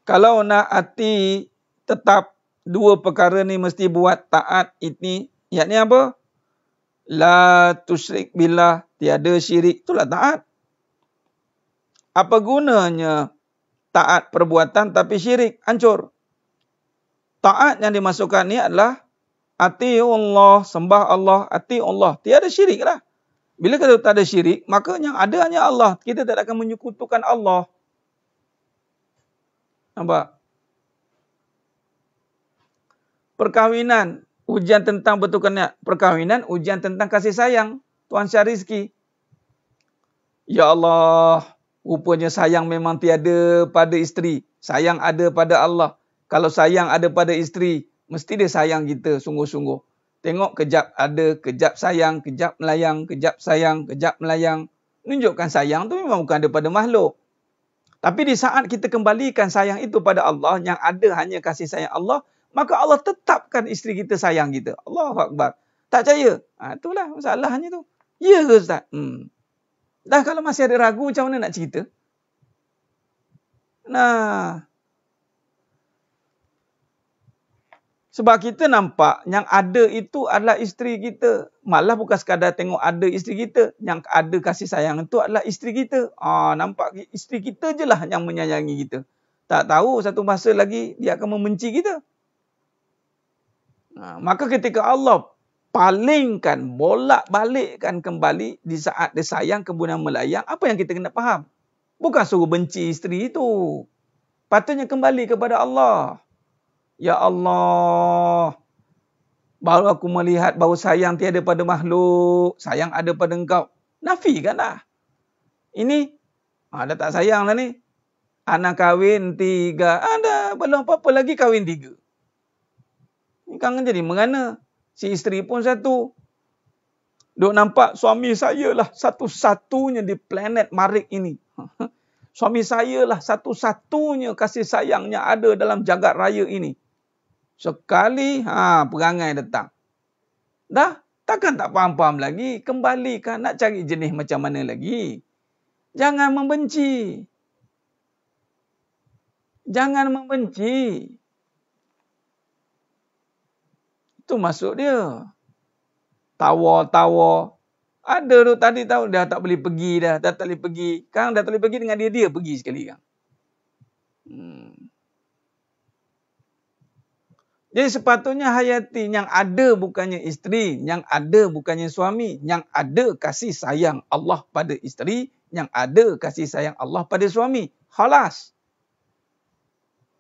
Kalau nak hati tetap dua perkara ni mesti buat taat ini. Yakni apa? La tusyrik billah. Tiada syirik. Itulah taat. Apa gunanya taat perbuatan tapi syirik? Hancur. Taat yang dimasukkan ni adalah ati'u Allah, sembah Allah, ati'u Allah. Tiada syirik lah. Bila kita tak ada syirik, maka yang ada hanya Allah. Kita tak akan menyekutukan Allah. Nampak? Perkahwinan, ujian tentang betulkannya perkahwinan, ujian tentang kasih sayang. Tuan Syahrizki. Ya Allah, rupanya sayang memang tiada pada isteri. Sayang ada pada Allah. Kalau sayang ada pada isteri, mesti dia sayang kita sungguh-sungguh. Tengok kejap ada, kejap sayang, kejap melayang, kejap sayang, kejap melayang. Menunjukkan sayang tu memang bukan ada pada makhluk. Tapi di saat kita kembalikan sayang itu pada Allah, yang ada hanya kasih sayang Allah, maka Allah tetapkan isteri kita sayang kita. Allahu Akbar. Tak percaya? Itulah masalahnya tu. Ya ke Ustaz? Dah kalau masih ada ragu, macam mana nak cerita? Nah. Sebab kita nampak yang ada itu adalah isteri kita. Malah bukan sekadar tengok ada isteri kita. Yang ada kasih sayang itu adalah isteri kita. Nampak isteri kita je lah yang menyayangi kita. Tak tahu satu masa lagi dia akan membenci kita. Maka ketika Allah palingkan, bolak-balikkan kembali di saat dia sayang kemudian melayang, apa yang kita kena faham? Bukan suruh benci isteri itu. Patutnya kembali kepada Allah. Ya Allah, baru aku melihat bahawa sayang tiada pada makhluk, sayang ada pada engkau. Nafikanlah. Ini, dah tak sayang lah ni. Anak kahwin 3, ada belum apa-apa lagi kahwin 3. Ini kangen jadi mengana? Si isteri pun satu. Duk nampak suami saya lah satu-satunya di planet Marik ini. Suami saya lah satu-satunya kasih sayangnya ada dalam jagat raya ini. Sekali perangai datang. Dah, takkan tak faham-faham lagi. Kembalikan, nak cari jenis macam mana lagi. Jangan membenci. Jangan membenci. Itu maksud dia. Tawa-tawa. Ada tu tadi tahu dah tak boleh pergi dah. Dah tak boleh pergi. Sekarang dah tak boleh pergi dengan dia pergi sekali kan. Jadi sepatutnya hayati yang ada bukannya isteri, yang ada bukannya suami, yang ada kasih sayang Allah pada isteri, yang ada kasih sayang Allah pada suami. Khalas.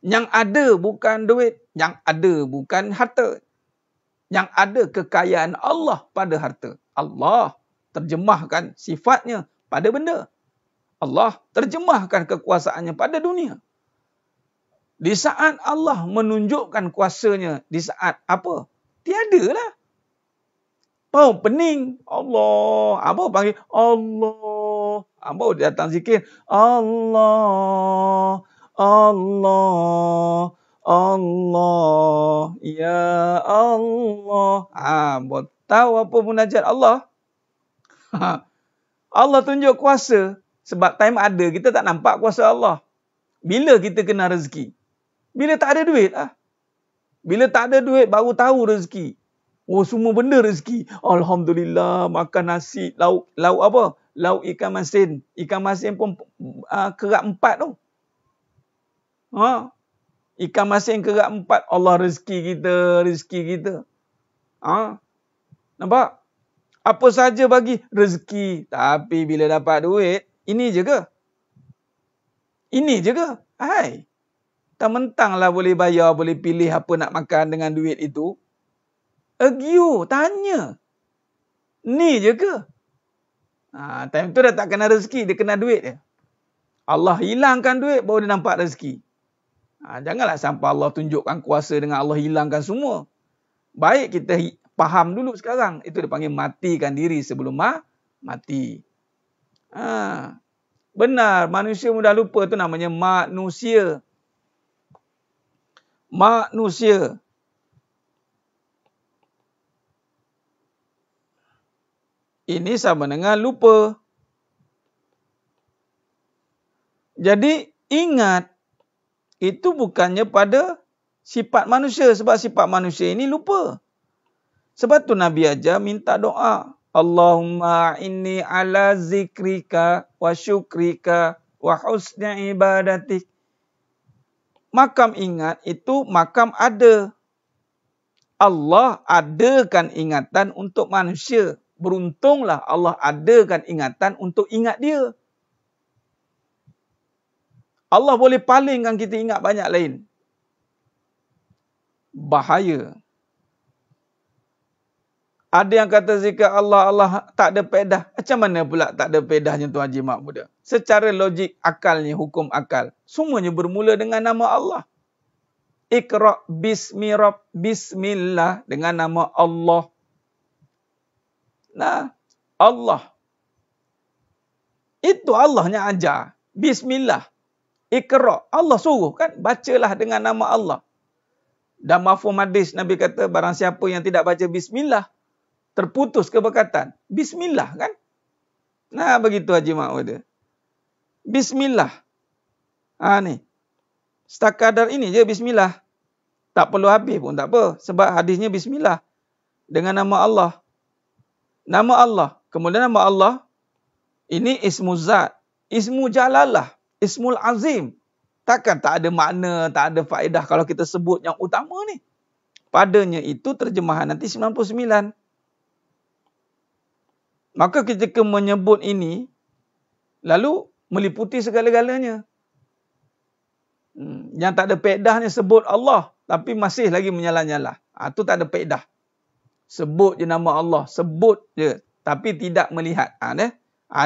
Yang ada bukan duit, yang ada bukan harta. Yang ada kekayaan Allah pada harta. Allah terjemahkan sifatnya pada benda. Allah terjemahkan kekuasaannya pada dunia. Di saat Allah menunjukkan kuasanya, di saat apa? Tiadalah. Pau pening. Allah. Apa panggil? Allah. Apa datang zikir? Allah. Allah. Allah. Ya Allah. Tahu apa munajat Allah? Allah tunjuk kuasa. Sebab time ada, kita tak nampak kuasa Allah. Bila kita kena rezeki? Bila tak ada duit lah. Bila tak ada duit, baru tahu rezeki. Semua benda rezeki. Alhamdulillah, makan nasi, lauk apa? Lauk ikan masin. Ikan masin pun kerak 4 tu. Ikan masin kerak 4. Allah rezeki kita. Nampak? Apa saja bagi rezeki. Tapi bila dapat duit, ini je ke? Ini je ke? Hai. Tak mentanglah boleh bayar, boleh pilih apa nak makan dengan duit itu. Agiu, tanya. Ni je ke? Time tu dah tak kena rezeki, dia kena duit je. Allah hilangkan duit, baru dia nampak rezeki. Janganlah sampai Allah tunjukkan kuasa dengan Allah hilangkan semua. Baik kita faham dulu sekarang. Itu dia panggil matikan diri sebelum mati. Benar, manusia mudah lupa tu namanya manusia. Manusia. Ini sama dengan lupa. Jadi ingat, itu bukannya pada sifat manusia. Sebab sifat manusia ini lupa. Sebab tu Nabi ajar minta doa. Allahumma inni ala zikrika wa syukrika wa husni ibadatik. Makam ingat itu makam ada. Allah adakan ingatan untuk manusia. Beruntunglah Allah adakan ingatan untuk ingat dia. Allah boleh palingkan kita ingat banyak lain. Bahaya. Ada yang kata zikir Allah tak ada faedah. Macam mana pula tak ada faedahnya Tuan Haji Mak Muda? Secara logik akalnya, hukum akal. Semuanya bermula dengan nama Allah. Iqra' bismi rabb, bismillah, dengan nama Allah. Nah, Allah. Itu Allahnya ajar. Bismillah. Iqra'. Allah suruh kan? Bacalah dengan nama Allah. Dan mafhum hadis Nabi kata barang siapa yang tidak baca bismillah, terputus keberkatan. Bismillah kan? Nah, begitu Haji Mak Muda. Bismillah. Ni. Sekadar ini je bismillah. Tak perlu habis pun tak apa. Sebab hadisnya bismillah. Dengan nama Allah. Nama Allah. Kemudian nama Allah. Ini ismu zat. Ismu jalalah. Ismul azim. Takkan tak ada makna, tak ada faedah kalau kita sebut yang utama ni. Padanya itu terjemahan nanti 99. Maka ketika menyebut ini, lalu meliputi segala-galanya. Yang tak ada faedahnya sebut Allah, tapi masih lagi menyalah-nyalah. Itu tak ada faedah. Sebut je nama Allah, sebut je, tapi tidak melihat.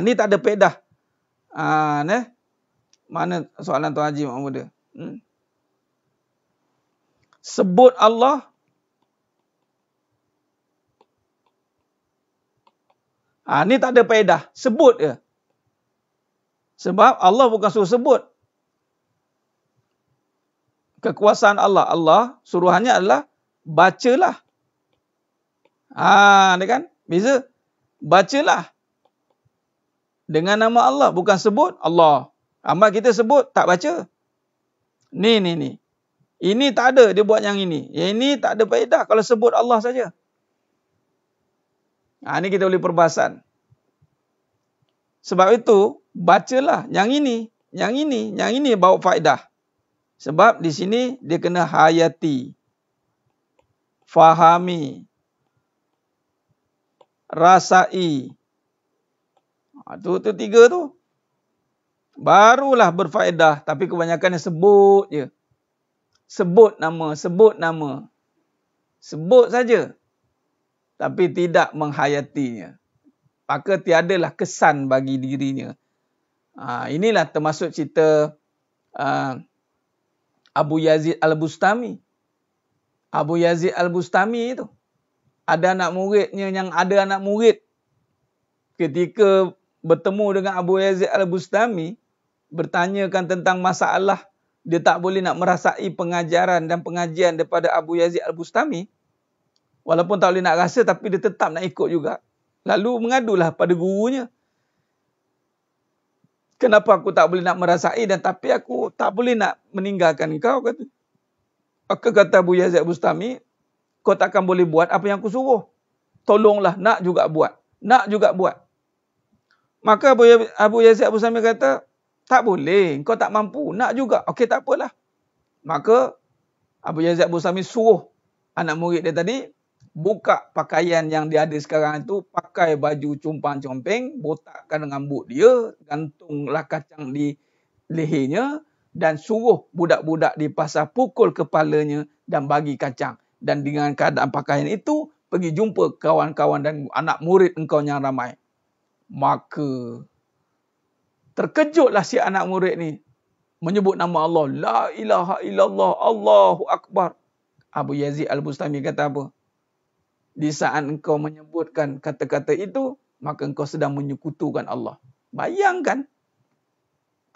Ni tak ada faedah. Mana soalan Tuan Haji Mak Muda? Sebut Allah. Ni tak ada faedah. Sebut je. Sebab Allah bukan suruh sebut. Kekuasaan Allah. Allah suruhannya adalah bacalah. Ni kan? Bisa. Bacalah. Dengan nama Allah. Bukan sebut Allah. Amal kita sebut, tak baca. Ni. Ini tak ada, dia buat yang ini. Yang ini tak ada faedah kalau sebut Allah saja. Ni kita boleh perbahasan. Sebab itu, bacalah yang ini, yang ini bawa faedah. Sebab di sini dia kena hayati, fahami, rasai. Itu tiga tu. Barulah berfaedah. Tapi kebanyakan yang sebut je. Sebut nama. Sebut saja. Tapi tidak menghayatinya. Maka tiadalah kesan bagi dirinya. Inilah termasuk cerita Abu Yazid Al-Bustami. Abu Yazid Al-Bustami itu. Ada anak muridnya yang ada anak murid. Ketika bertemu dengan Abu Yazid Al-Bustami, bertanyakan tentang masalah, dia tak boleh nak merasai pengajaran dan pengajian daripada Abu Yazid Al-Bustami. Walaupun tak boleh nak rasa, tapi dia tetap nak ikut juga. Lalu mengadulah pada gurunya. Kenapa aku tak boleh nak merasai dan tapi aku tak boleh nak meninggalkan kau, kata. Maka kata Abu Yazid Al-Bustami, kau takkan boleh buat apa yang aku suruh. Tolonglah, nak juga buat. Maka Abu Yazid Al-Bustami kata, tak boleh, kau tak mampu, nak juga. Okey, tak apalah. Maka Abu Yazid Al-Bustami suruh anak murid dia tadi buka pakaian yang dia ada sekarang itu, pakai baju compang-compeng, botakkan rambut dia, gantunglah kacang di lehernya dan suruh budak-budak di pasar pukul kepalanya dan bagi kacang. Dan dengan keadaan pakaian itu, pergi jumpa kawan-kawan dan anak murid engkau yang ramai. Maka terkejutlah si anak murid ni. Menyebut nama Allah. La ilaha illallah. Allahu Akbar. Abu Yazid Al-Bustami kata apa? Di saat engkau menyebutkan kata-kata itu, maka engkau sedang menyekutukan Allah. Bayangkan.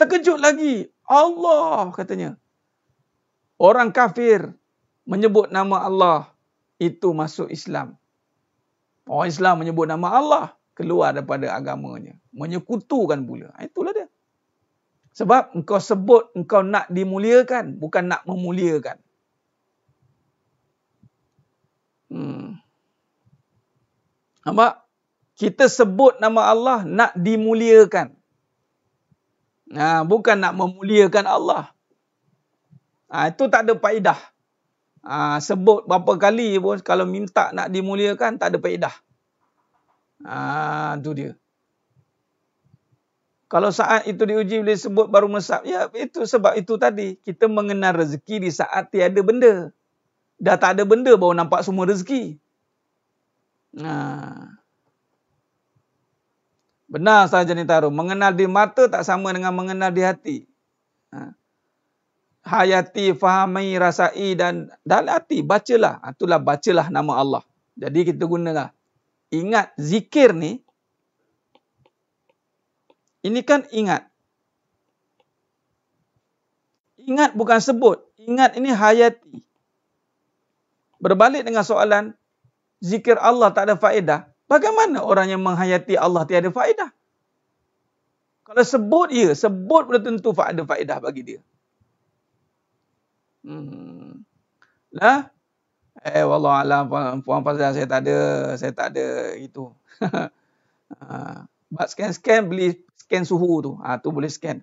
Terkejut lagi. Allah katanya. Orang kafir menyebut nama Allah. Itu masuk Islam. Orang Islam menyebut nama Allah. Keluar daripada agamanya. Menyekutukan pula. Itulah dia. Sebab engkau sebut, engkau nak dimuliakan. Bukan nak memuliakan. Nampak? Kita sebut nama Allah nak dimuliakan. Bukan nak memuliakan Allah. Itu tak ada faedah. Sebut berapa kali pun kalau minta nak dimuliakan tak ada faedah. Itu dia. Kalau saat itu diuji boleh sebut baru mesap. Ya, itu sebab itu tadi. Kita mengenal rezeki di saat tiada benda. Dah tak ada benda baru nampak semua rezeki. Benar sahaja ni taruh. Mengenal di mata tak sama dengan mengenal di hati. Hayati, fahami, rasai dan dalam hati. Bacalah. Itulah bacalah nama Allah. Jadi kita gunalah. Ingat zikir ni. Ini kan ingat. Ingat bukan sebut. Ingat ini hayati. Berbalik dengan soalan. Zikir Allah tak ada faedah. Bagaimana orang yang menghayati Allah tiada faedah? Kalau sebut ya. Sebut belum tentu ada faedah bagi dia. Lah. Wallahualam. Puan Fazal saya tak ada itu. Buat scan beli scan suhu tu. Tu boleh scan.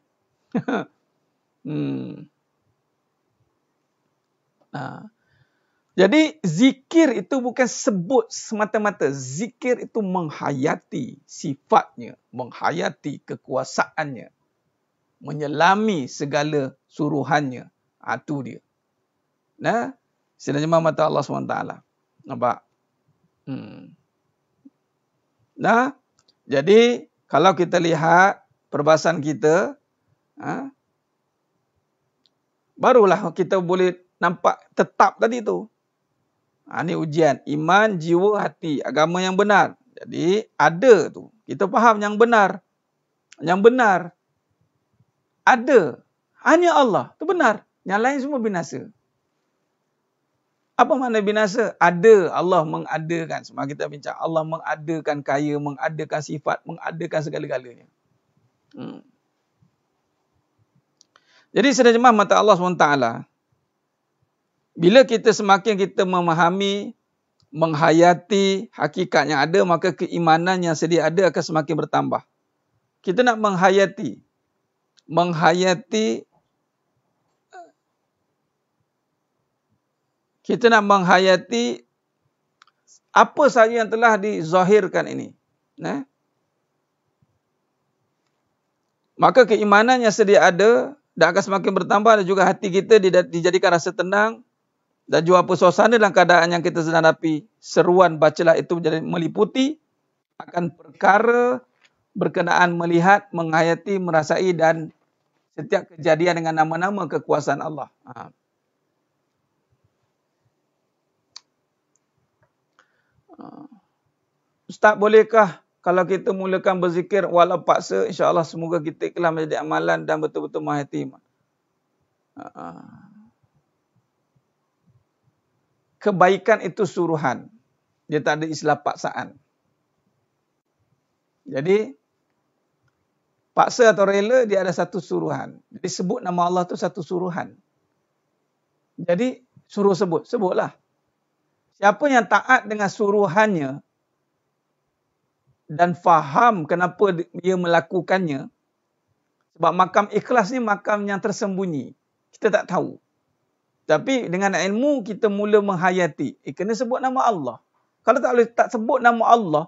Jadi zikir itu bukan sebut semata-mata. Zikir itu menghayati sifatnya, menghayati kekuasaannya, menyelami segala suruhannya. Itu dia. Nah, sebenarnya mata Allah SWT. Nampak? Nah, jadi kalau kita lihat perbahasan kita, barulah kita boleh nampak tetap tadi tu. Ini ujian. Iman, jiwa, hati. Agama yang benar. Jadi ada tu. Kita faham yang benar. Yang benar. Ada. Hanya Allah. Itu benar. Yang lain semua binasa. Apa makna binasa? Ada. Allah mengadakan. Semakin kita bincang. Allah mengadakan kaya, mengadakan sifat, mengadakan segala-galanya. Jadi sebenarnya mata Allah SWT. Bila semakin kita memahami, menghayati hakikat yang ada, maka keimanan yang sedia ada akan semakin bertambah. Kita nak menghayati apa sahaja yang telah dizahirkan ini. Maka keimanan yang sedia ada dan akan semakin bertambah, dan juga hati kita dijadikan rasa tenang. Dan juga apa suasana dalam keadaan yang kita sedang hadapi. Seruan bacalah itu meliputi akan perkara berkenaan melihat, menghayati, merasai dan setiap kejadian dengan nama-nama kekuasaan Allah. Ustaz, bolehkah kalau kita mulakan berzikir walau paksa, insya-Allah semoga kita ikhlas menjadi amalan dan betul-betul menghayati. Kebaikan itu suruhan. Dia tak ada istilah paksaan. Jadi, paksa atau rela, dia ada satu suruhan. Jadi, sebut nama Allah itu satu suruhan. Jadi, suruh sebut. Sebutlah. Siapa yang taat dengan suruhannya dan faham kenapa dia melakukannya, sebab makam ikhlas ni makam yang tersembunyi. Kita tak tahu. Tapi dengan ilmu kita mula menghayati. Kena sebut nama Allah. Kalau tak sebut nama Allah,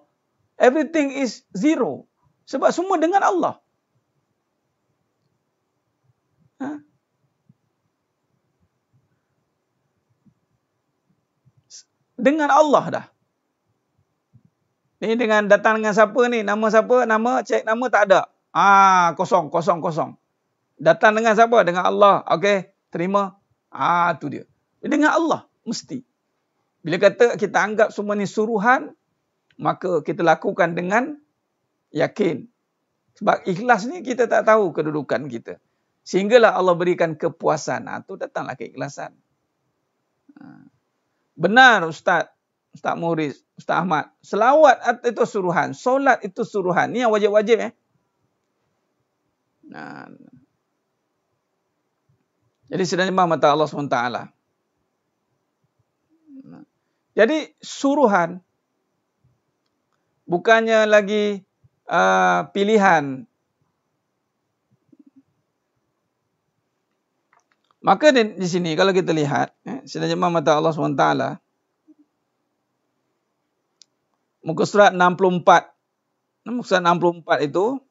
everything is zero. Sebab semua dengan Allah. Dengan Allah dah. Ni dengan datang dengan siapa ni? Nama siapa? Nama, cek nama tak ada. Kosong. Datang dengan siapa? Dengan Allah. Okey, terima. Tu dia. Dengan Allah, mesti. Bila kata kita anggap semua ni suruhan, maka kita lakukan dengan yakin. Sebab ikhlas ni kita tak tahu kedudukan kita. Sehinggalah Allah berikan kepuasan. Tu datanglah keikhlasan. Benar Ustaz Muhriz, Ustaz Ahmad. Selawat itu suruhan. Solat itu suruhan. Ni yang wajib-wajib. Jadi sebenarnya mata Allah SWT. Jadi suruhan bukannya lagi pilihan. Maka di sini kalau kita lihat, sidang jemaah mata Allah SWT, muka surat 64. Muka surat 64 itu,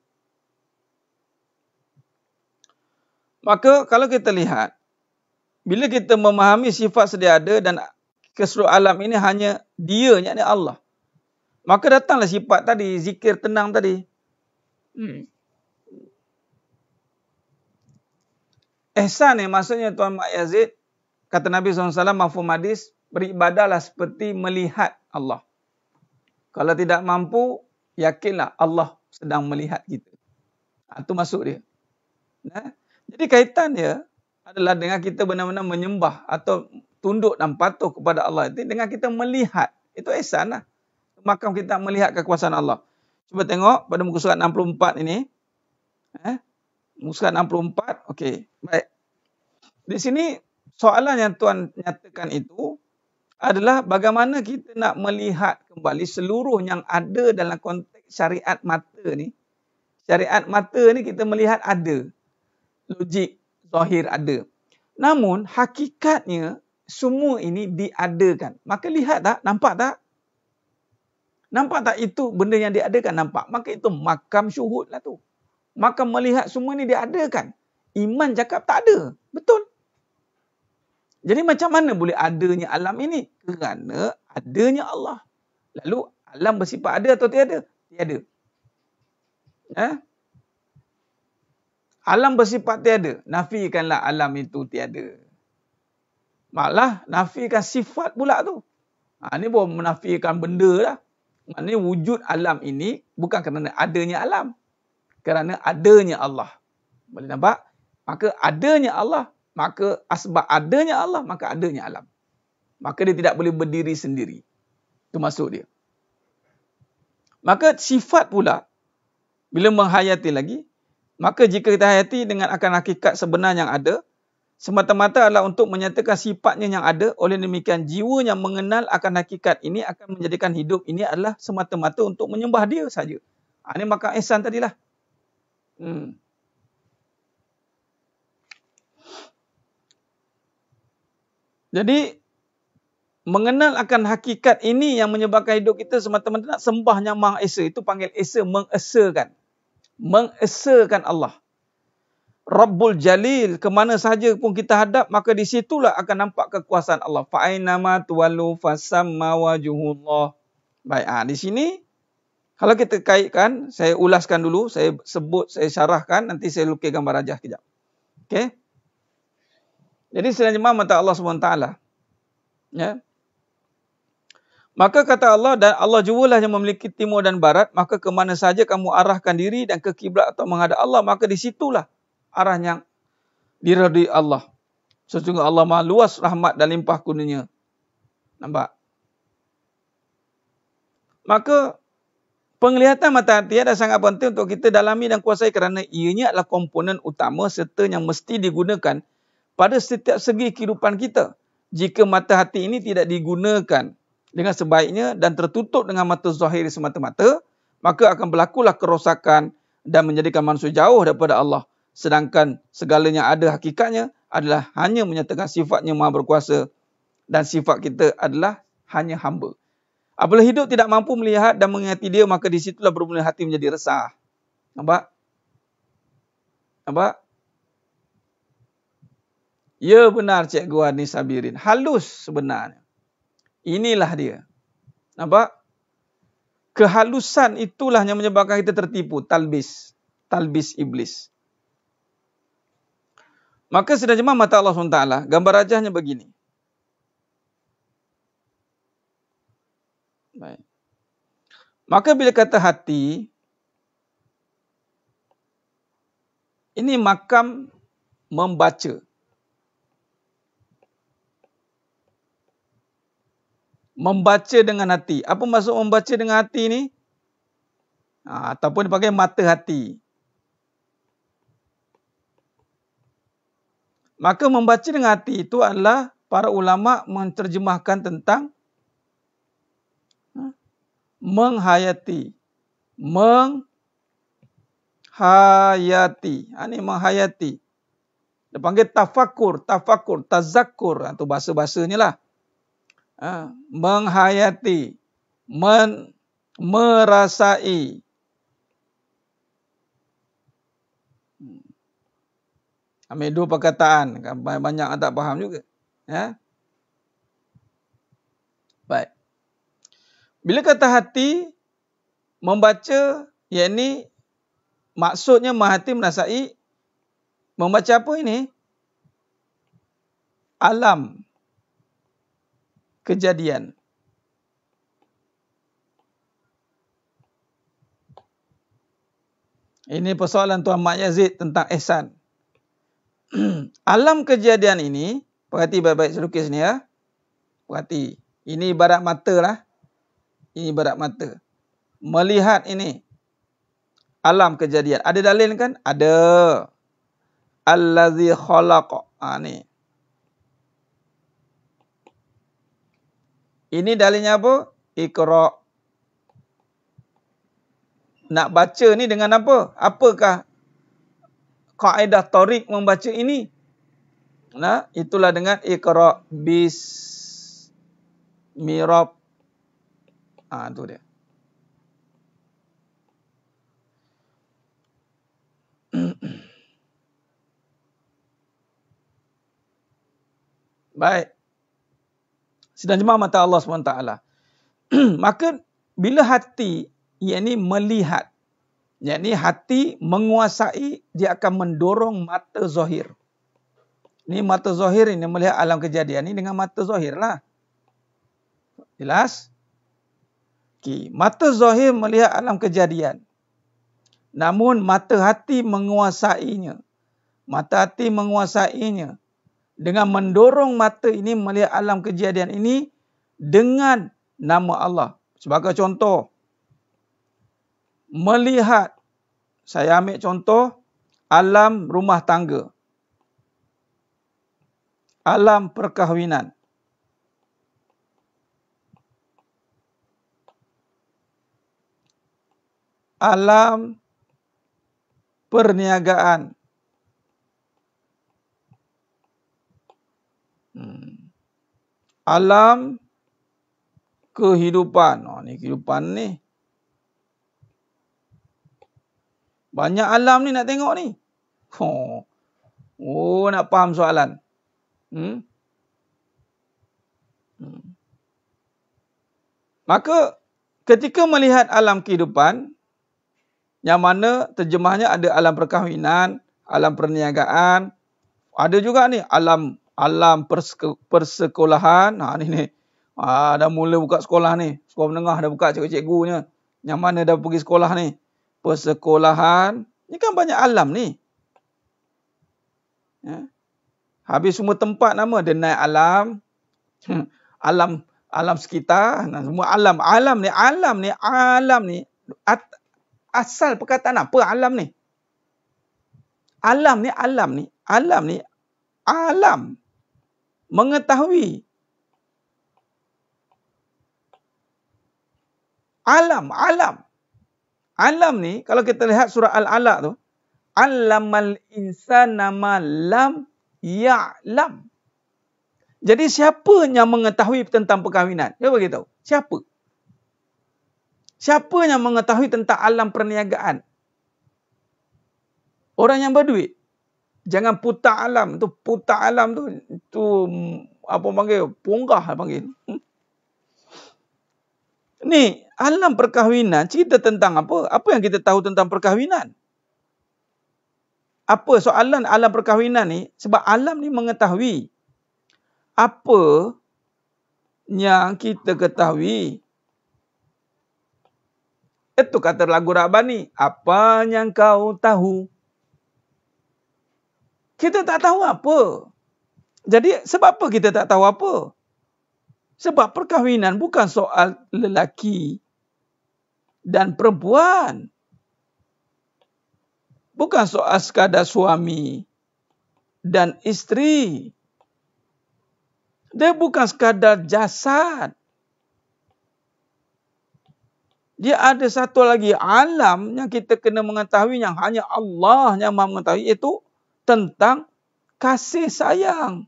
maka kalau kita lihat, bila kita memahami sifat sedia ada dan keseluruh alam ini hanya dia, yakni Allah, maka datanglah sifat tadi, zikir tenang tadi. Ihsan ni maksudnya Tuan Mak Yazid, kata Nabi SAW, mafhum hadis, beribadahlah seperti melihat Allah. Kalau tidak mampu, yakinlah Allah sedang melihat kita. Itu maksud dia. Jadi kaitannya adalah dengan kita benar-benar menyembah atau tunduk dan patuh kepada Allah. Itu dengan kita melihat. Itu ihsan lah. Makam kita melihat kekuasaan Allah. Cuba tengok pada muka surat 64 ini. Muka surat 64. Okey. Baik. Di sini soalan yang Tuan nyatakan itu adalah bagaimana kita nak melihat kembali seluruh yang ada dalam konteks syariat mata ni. Syariat mata ni kita melihat ada. Logik, zahir ada. Namun hakikatnya semua ini diadakan. Maka lihat tak? Nampak tak? Nampak tak itu benda yang diadakan? Nampak. Maka itu makam syuhud lah tu. Makam melihat semua ni diadakan. Iman cakap tak ada. Betul. Jadi macam mana boleh adanya alam ini? Kerana adanya Allah. Lalu alam bersifat ada atau tiada? Tiada. Alam bersifat tiada. Nafikanlah alam itu tiada. Malah nafikan sifat pula tu. Ini bukan menafikan benda lah. Maknanya wujud alam ini bukan kerana adanya alam. Kerana adanya Allah. Boleh nampak? Maka adanya Allah. Maka asbab adanya Allah, maka adanya alam. Maka dia tidak boleh berdiri sendiri. Itu maksud dia. Maka sifat pula, bila menghayati lagi, maka jika kita hayati dengan akan hakikat sebenar yang ada, semata-mata adalah untuk menyatakan sifatnya yang ada. Oleh demikian, jiwa yang mengenal akan hakikat ini akan menjadikan hidup ini adalah semata-mata untuk menyembah dia saja. Ini makam ihsan tadilah. Jadi, mengenal akan hakikat ini yang menyebabkan hidup kita semata-mata nak sembah yang Maha Esa. Itu panggil Esa, mengesakan. Mengesakan Allah. Rabbul Jalil, ke mana sahaja pun kita hadap, maka di situlah akan nampak kekuasaan Allah. Fa'ainama tuwallu fasamma wajuhullah. Baik, di sini, kalau kita kaitkan, saya ulaskan dulu, saya sebut, saya syarahkan, nanti saya lukis gambar rajah kejap. Okey? Jadi selain jemaah mata Allah SWT. Ya. Maka kata Allah, dan Allah jualah yang memiliki timur dan barat, maka ke mana saja kamu arahkan diri dan ke kiblat atau menghadap Allah, maka di situlah arah yang diridai Allah. Sesungguhnya Allah Maha luas rahmat dan limpah kurnia. Nampak? Maka penglihatan mata hati adalah sangat penting untuk kita dalami dan kuasai kerana ianya adalah komponen utama serta yang mesti digunakan pada setiap segi kehidupan kita. Jika mata hati ini tidak digunakan dengan sebaiknya dan tertutup dengan mata zahir semata-mata, maka akan berlakulah kerosakan dan menjadikan manusia jauh daripada Allah. Sedangkan segalanya ada hakikatnya adalah hanya menyatakan sifatnya Maha berkuasa dan sifat kita adalah hanya hamba. Apabila hidup tidak mampu melihat dan mengingati dia, maka di situlah bermula hati menjadi resah. Nampak? Nampak? Ya benar Cikgu Anis Sabirin. Halus sebenarnya. Inilah dia. Nampak? Kehalusan itulah yang menyebabkan kita tertipu. Talbis. Talbis iblis. Maka sudah jemaah mata Allah SWT. Gambar rajahnya begini. Baik. Maka bila kata hati, ini makam membaca. Membaca dengan hati. Apa maksud membaca dengan hati ni? Ataupun dipanggil mata hati. Maka membaca dengan hati itu adalah para ulama menterjemahkan tentang menghayati. Menghayati. Ini menghayati. Dia panggil tafakur, tazakkur. Itu bahasa-bahasanya lah. Menghayati, merasai. Ambil dua perkataan. Banyak yang tak faham juga. Ya. Baik. Bila kata hati, membaca, yakni maksudnya menghati, merasai, membaca apa ini? Alam kejadian. Ini persoalan Tuan Mak Yazid tentang ihsan. Alam kejadian ini, perhati baik-baik selukis ni ya. Perhati. Ini ibarat mata lah. Ini ibarat mata. Melihat ini. Alam kejadian. Ada dalil kan? Ada. Allazi khalaqa. Ni. Ini dalilnya apa? Iqra. Nak baca ni dengan apa? Apakah kaedah tarik membaca ini? Nah, itulah dengan Iqra bismi rabb. Itu dia. Baik. Sedang jemaah mata Allah SWT. Maka bila hati, yakni melihat, yakni hati menguasai, dia akan mendorong mata zahir. Ini mata zahir ini melihat alam kejadian ini dengan mata zahir lah. Jelas? Okay. Mata zahir melihat alam kejadian. Namun mata hati menguasainya. Mata hati menguasainya. Dengan mendorong mata ini melihat alam kejadian ini dengan nama Allah. Sebagai contoh, melihat, saya ambil contoh, alam rumah tangga. Alam perkahwinan. Alam perniagaan. Alam kehidupan. Ni kehidupan ni. Banyak alam ni nak tengok ni. Nak faham soalan. Maka ketika melihat alam kehidupan, yang mana terjemahnya ada alam perkahwinan, alam perniagaan, ada juga ni alam persekolahan. Ni. Dah mula buka sekolah ni. Sekolah menengah dah buka cikgu-cikgunya. Yang mana dah pergi sekolah ni. Persekolahan. Ni kan banyak alam ni. Ya. Habis semua tempat nama. Dia naik alam. Alam sekitar. Semua alam. Alam ni. Asal perkataan apa alam ni? Alam ni. Alam. Mengetahui. Alam. Alam ni, kalau kita lihat surah Al-Alaq tu, Allamal insana ma lam ya'lam. Jadi siapa yang mengetahui tentang perkahwinan? Cuba beritahu. Siapa? Siapa yang mengetahui tentang alam perniagaan? Orang yang berduit. Jangan putar alam. Putar alam tu apa panggil? Ponggah panggil. Ni, alam perkahwinan cerita tentang apa? Apa yang kita tahu tentang perkahwinan? Apa soalan alam perkahwinan ni? Sebab alam ni mengetahui apa yang kita ketahui. Itu kata lagu Rabbani. Apa yang kau tahu? Kita tak tahu apa. Jadi sebab apa kita tak tahu apa? Sebab perkahwinan bukan soal lelaki dan perempuan. Bukan soal sekadar suami dan isteri. Dia bukan sekadar jasad. Dia ada satu lagi alam yang kita kena mengetahui yang hanya Allah yang maha mengetahui, iaitu tentang Kasih sayang.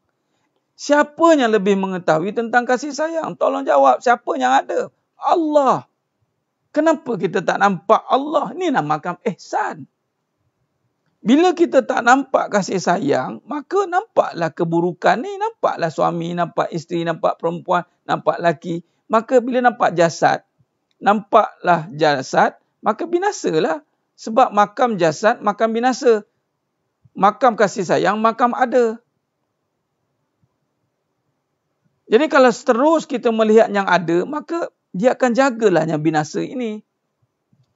Siapa yang lebih mengetahui tentang kasih sayang? Tolong jawab. Siapa yang ada? Allah. Kenapa kita tak nampak Allah? Ini namakan ihsan. Bila kita tak nampak kasih sayang, maka nampaklah keburukan ni. Nampaklah suami, nampak isteri, nampak perempuan, nampak lelaki. Maka bila nampak jasad, maka binasalah. Sebab makam jasad, makam binasa. Makam kasih sayang, makam ada. Jadi kalau terus kita melihat yang ada, maka dia akan jagalah yang binasa ini.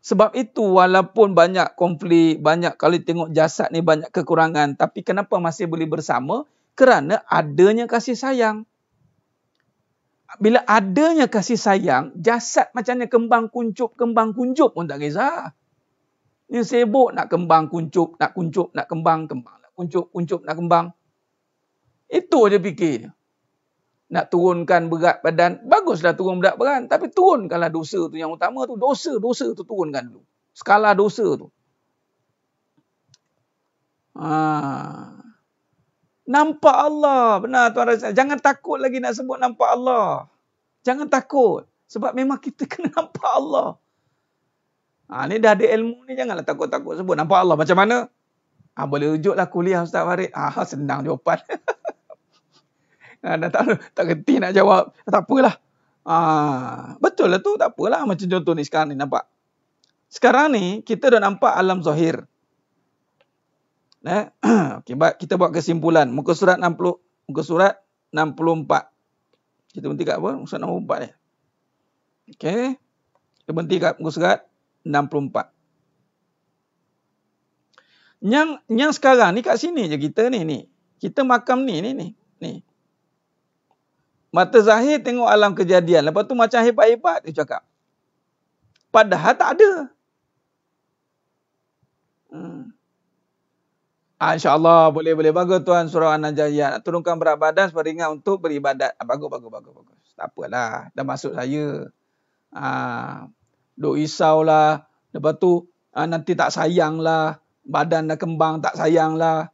Sebab itu walaupun banyak konflik, banyak kalau tengok jasad ni banyak kekurangan, tapi kenapa masih boleh bersama? Kerana adanya kasih sayang. Bila adanya kasih sayang, jasad macamnya kembang kuncup pun tak kisah. Ni sibuk nak kembang kuncup, nak kembang, nak kuncup, nak kembang. Itu aja fikir. Nak turunkan berat badan, baguslah turun berat badan. Tapi turunkanlah dosa tu yang utama tu. Dosa tu turunkan dulu. Skala dosa tu. Nampak Allah. Benar Tuan Razak. Jangan takut lagi nak sebut nampak Allah. Jangan takut. Sebab memang kita kena nampak Allah. Ni dah ada ilmu ni, janganlah takut-takut sebut nampak Allah. Macam mana? Boleh rujuklah kuliah Ustaz Farid. Senang jawapan. Dah tak kerti nak jawab. Tak apalah. Betul lah tu. Tak apalah. Macam contoh ni sekarang ni nampak. Sekarang ni kita dah nampak alam zahir. Okay, kita buat kesimpulan. Muka surat 64. Kita berhenti kat apa? Muka surat 64 ni. Okay. Kita berhenti kat muka surat 64. Yang sekarang ni kat sini je kita ni. Kita makam ni. Mata zahir tengok alam kejadian. Lepas tu macam hebat-hebat dia cakap. Padahal tak ada. InsyaAllah boleh. Bagus Tuan surah An-Najayat. Nak turunkan berat badan supaya ringan untuk beribadat. Bagus. Tak apalah. Dah masuk saya. Duk risaulah. Lepas tu nanti tak sayang lah. Badan dah kembang tak sayang lah.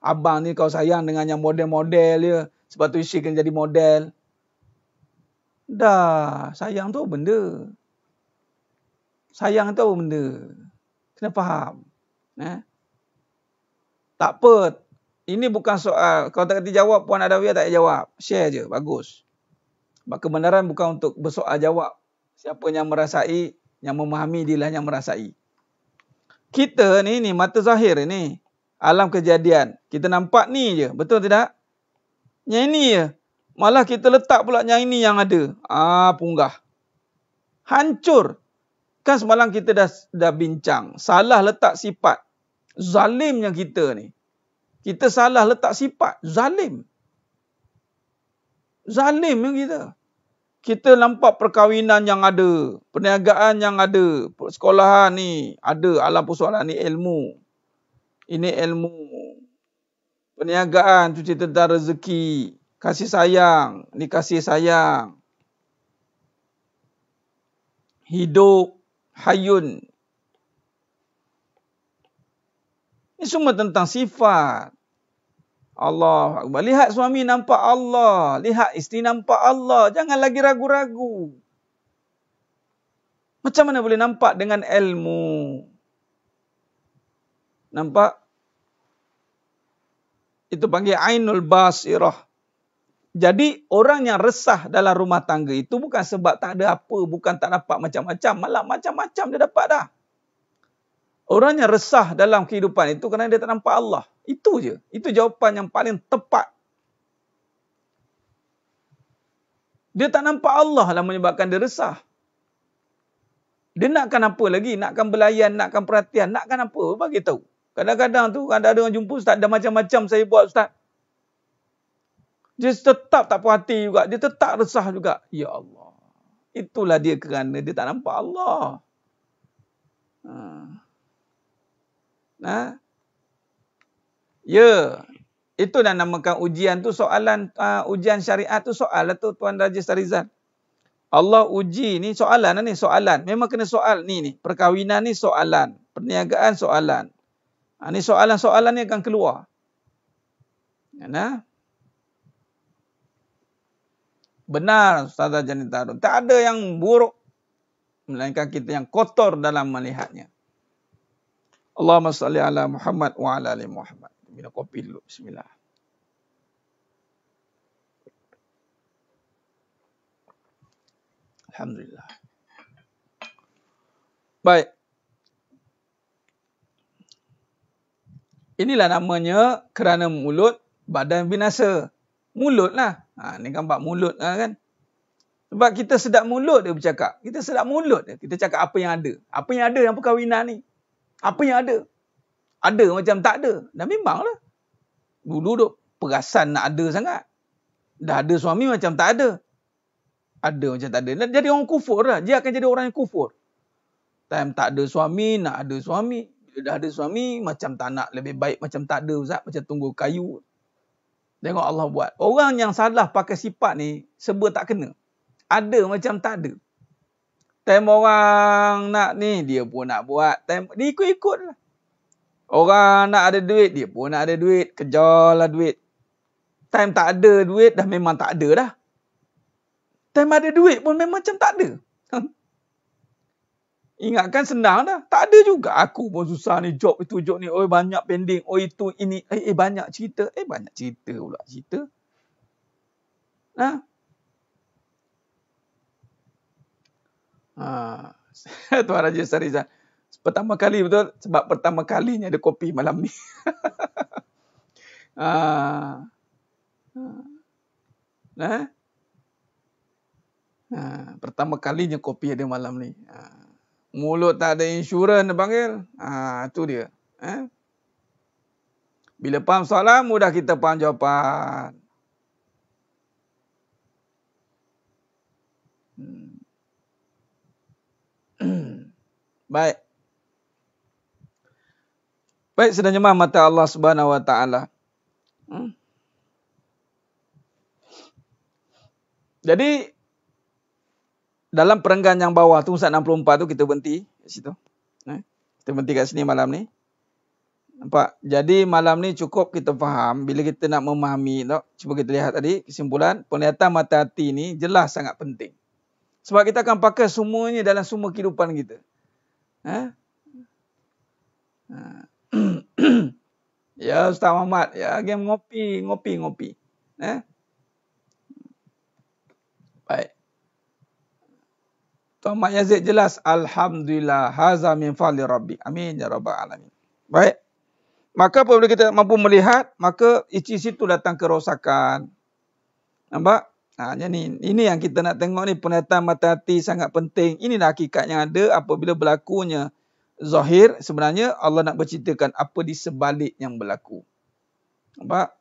Abang ni kau sayang dengan yang model-model dia. Sebab tu isi kena jadi model. Dah. Sayang tu benda. Kena faham. Tak apa. Ini bukan soal. Kalau tak kerti jawab, Puan Adawiyah tak payah jawab. Share je. Bagus. Sebab kebenaran bukan untuk bersoal jawab. Siapa yang merasai, yang memahami dialah yang merasai. Kita ni mata zahir ni. Alam kejadian. Kita nampak ni je. Betul tidak? Yang ini je. Malah kita letak pula yang ini yang ada. Punggah. Hancur. Kan semalam kita dah bincang. Salah letak sifat. Zalimnya kita ni. Kita salah letak sifat. Zalim yang kita. Kita nampak perkahwinan yang ada. Perniagaan yang ada. Sekolahan ni ada. Alam persoalan ni ilmu. Ini ilmu. Perniagaan tu cerita tentang rezeki. Kasih sayang. Ni kasih sayang. Hidup. Hayun. Ini semua tentang sifat. Allah Akbar. Lihat suami nampak Allah. Lihat isteri nampak Allah. Jangan lagi ragu-ragu. Macam mana boleh nampak dengan ilmu? Nampak? Itu panggil Ainul Basirah. Jadi orang yang resah dalam rumah tangga itu bukan sebab tak ada apa. Bukan tak dapat macam-macam. Malah macam-macam dia dapat dah. Orang yang resah dalam kehidupan itu kerana dia tak nampak Allah. Itu je. Itu jawapan yang paling tepat. Dia tak nampak Allah lah menyebabkan dia resah. Dia nakkan apa lagi? Nakkan belayan, nakkan perhatian, nakkan apa? Bagi tahu. Kadang-kadang tu ada orang jumpa Ustaz, dah macam-macam saya buat Ustaz. Dia tetap tak puas hati juga. Dia tetap resah juga. Ya Allah. Itulah dia kerana dia tak nampak Allah. Ya. Itu dah namakan ujian tu soalan. Ujian syariat tu soal lah tu Tuan Raja Sarizal. Allah uji ni soalan lah ni. Soalan. Memang kena soal ni. Perkahwinan ni soalan. Perniagaan soalan. Ni soalan-soalan ni akan keluar. Nah, benar Ustazah Janita Harun. Tak ada yang buruk, melainkan kita yang kotor dalam melihatnya. Allahumma salli ala Muhammad wa ala ali Muhammad. Minum kopi dulu. Bismillah. Alhamdulillah. Baik. Inilah namanya kerana mulut, badan binasa. Mulut lah. Ni gambar mulut lah kan. Sebab kita sedap mulut dia bercakap. Kita sedap mulut dia. Kita cakap apa yang ada. Apa yang ada yang perkahwinan ni. Apa yang ada. Ada macam tak ada. Dan memanglah. Dulu duk perasan nak ada sangat. Dah ada suami macam tak ada. Ada macam tak ada. Jadi orang kufur lah. Dia akan jadi orang yang kufur. Time tak ada suami, nak ada suami. Bila dah ada suami, macam tak nak. Lebih baik macam tak ada, Ustaz. Macam tunggu kayu. Tengok Allah buat. Orang yang salah pakai sifat ni, serba tak kena. Ada macam tak ada. Time orang nak ni, dia pun nak buat. Time, dia ikut-ikut lah. Orang nak ada duit, dia pun nak ada duit. Kejarlah duit. Time tak ada duit, dah memang tak ada dah. Time ada duit pun memang macam tak ada. Ingatkan senang dah. Tak ada juga. Aku pun susah ni. Job itu, job ni. Oh, banyak pending. Oh, itu, ini. Banyak cerita. Banyak cerita pula. Cerita. Tuan Raja Sarizan. Pertama kali betul. Sebab pertama kalinya ada kopi malam ni. Pertama kalinya kopi ada malam ni. Mulut tak ada insurans dia panggil. Itu dia. Bila faham soalan, mudah kita faham jawapan. Baik. Baik, sedang jemaah mata Allah Subhanahu Wa Taala. Jadi dalam perenggan yang bawah tu, 64 tu kita berhenti kat situ. Kita berhenti kat sini malam ni. Nampak? Jadi malam ni cukup kita faham. Bila kita nak memahami, cuba kita lihat tadi kesimpulan. Penglihatan mata hati ni jelas sangat penting. Sebab kita akan pakai semuanya dalam semua kehidupan kita. Ya Ustaz Muhammad, ya game ngopi. Baik. Tuan Mak Yazid jelas. Alhamdulillah. Haza min fadli Rabbi. Amin ya rabbal alamin. Baik. Maka apabila kita mampu melihat, maka isi situ datang kerosakan. Nampak? Jadi ini yang kita nak tengok ni. Penglihatan mata hati sangat penting. Inilah hakikat yang ada apabila berlakunya zahir. Sebenarnya Allah nak berceritakan apa di sebalik yang berlaku. Nampak?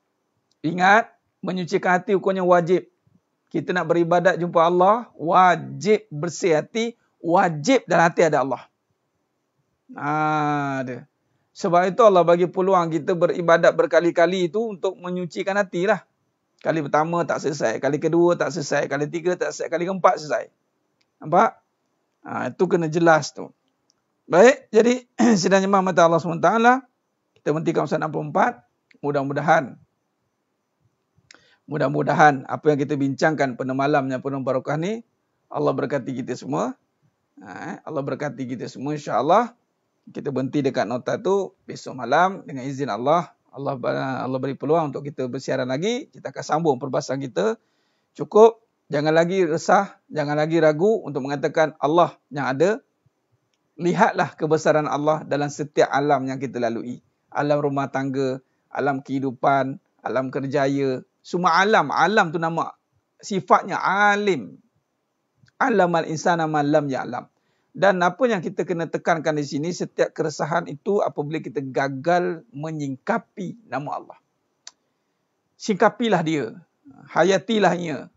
Ingat, menyucikan hati hukumnya wajib. Kita nak beribadat jumpa Allah, wajib bersih hati, wajib dalam hati ada Allah. Ada. Sebab itu Allah bagi peluang kita beribadat berkali-kali itu untuk menyucikan hati lah. Kali pertama tak selesai, kali kedua tak selesai, kali tiga tak selesai, kali keempat selesai. Nampak? Itu kena jelas tu. Baik, jadi sedang jemaah mata Allah SWT, kita berhentikan 64, Mudah-mudahan apa yang kita bincangkan pada malamnya penuh barakah ni, Allah berkati kita semua. Allah berkati kita semua insya-Allah. Kita berhenti dekat nota tu besok malam dengan izin Allah. Allah beri peluang untuk kita bersiaran lagi. Kita akan sambung perbahasan kita. Cukup, jangan lagi resah, jangan lagi ragu untuk mengatakan Allah yang ada. Lihatlah kebesaran Allah dalam setiap alam yang kita lalui. Alam rumah tangga, alam kehidupan, alam kerjaya. Semua alam tu nama sifatnya alim. Alamal insana ma lam ya'lam. Dan apa yang kita kena tekankan di sini, setiap keresahan itu apabila kita gagal menyingkapi nama Allah. Singkapilah dia. Hayatilahnya.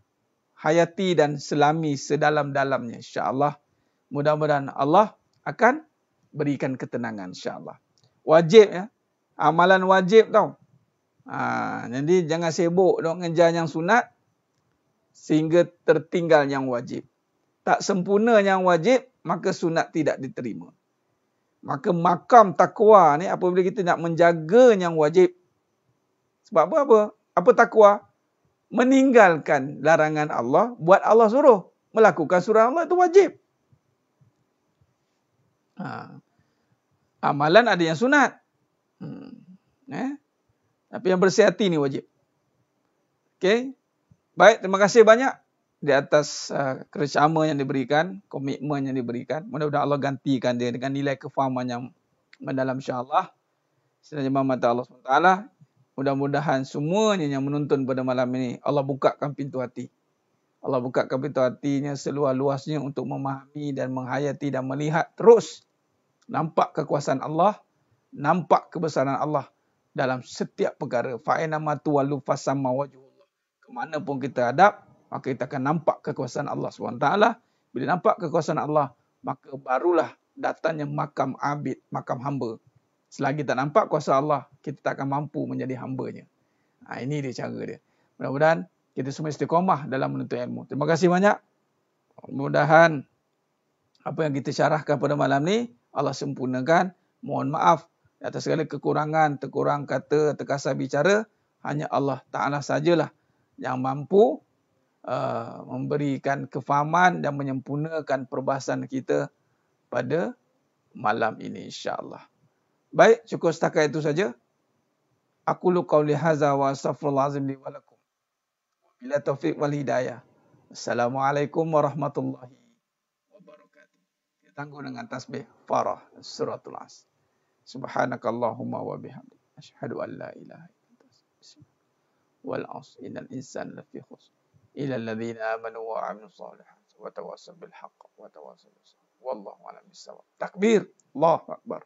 Hayati dan selami sedalam-dalamnya insya-Allah. Mudah-mudahan Allah akan berikan ketenangan insya-Allah. Wajib ya. Amalan wajib tau. Jadi jangan sibuk dok ngejar yang sunat sehingga tertinggal yang wajib. Tak sempurna yang wajib, maka sunat tidak diterima. Maka makam takwa ni apabila kita nak menjaga yang wajib. Sebab apa? Apa takwa? Meninggalkan larangan Allah, buat Allah suruh. Melakukan surah Allah itu wajib. Amalan ada yang sunat. Tapi yang bersih hati ni wajib. Okey. Baik, terima kasih banyak di atas kerjasama yang diberikan, komitmen yang diberikan. Mudah-mudahan Allah gantikan dia dengan nilai kefahaman yang mendalam, insya-Allah. Senajan mata Allah SWT. Mudah-mudahan semuanya yang menonton pada malam ini, Allah bukakan pintu hati. Allah bukakan pintu hatinya seluas-luasnya untuk memahami dan menghayati dan melihat terus. Nampak kekuasaan Allah, nampak kebesaran Allah dalam setiap perkara. Fa'inama tuwallu fasamma wajhullah. Kemana pun kita hadap, maka kita akan nampak kekuasaan Allah SWT. Bila nampak kekuasaan Allah, maka barulah datangnya makam abid, makam hamba. Selagi tak nampak kuasa Allah, kita tak akan mampu menjadi hambanya. Ini dia cara dia. Mudah-mudahan kita semua istiqamah dalam menuntut ilmu. Terima kasih banyak. Mudah-mudahan apa yang kita syarahkan pada malam ni, Allah sempurnakan. Mohon maaf atas segala kekurangan, terkurang kata, terkasar bicara. Hanya Allah Ta'ala sajalah yang mampu memberikan kefahaman dan menyempurnakan perbahasan kita pada malam ini, insya-Allah. Baik, cukup setakat itu saja. Aqulu qauli hadza wa astaghfirullahal azim li wa lakum. Bila taufiq wal hidayah. Assalamualaikum warahmatullahi wabarakatuh. Kita tangguh dengan tasbih Farah suratul As. Subhanakallahumma wa bihamdik asyhadu an la ilaha illa anta wal 'asr innal insana lafi khusr illa alladhina amanu wa 'amilus solihati wa tawassaw bil haqq wa tawassaw bis sabr. Wallahu a'lam bissawab. Takbir. Allahu akbar.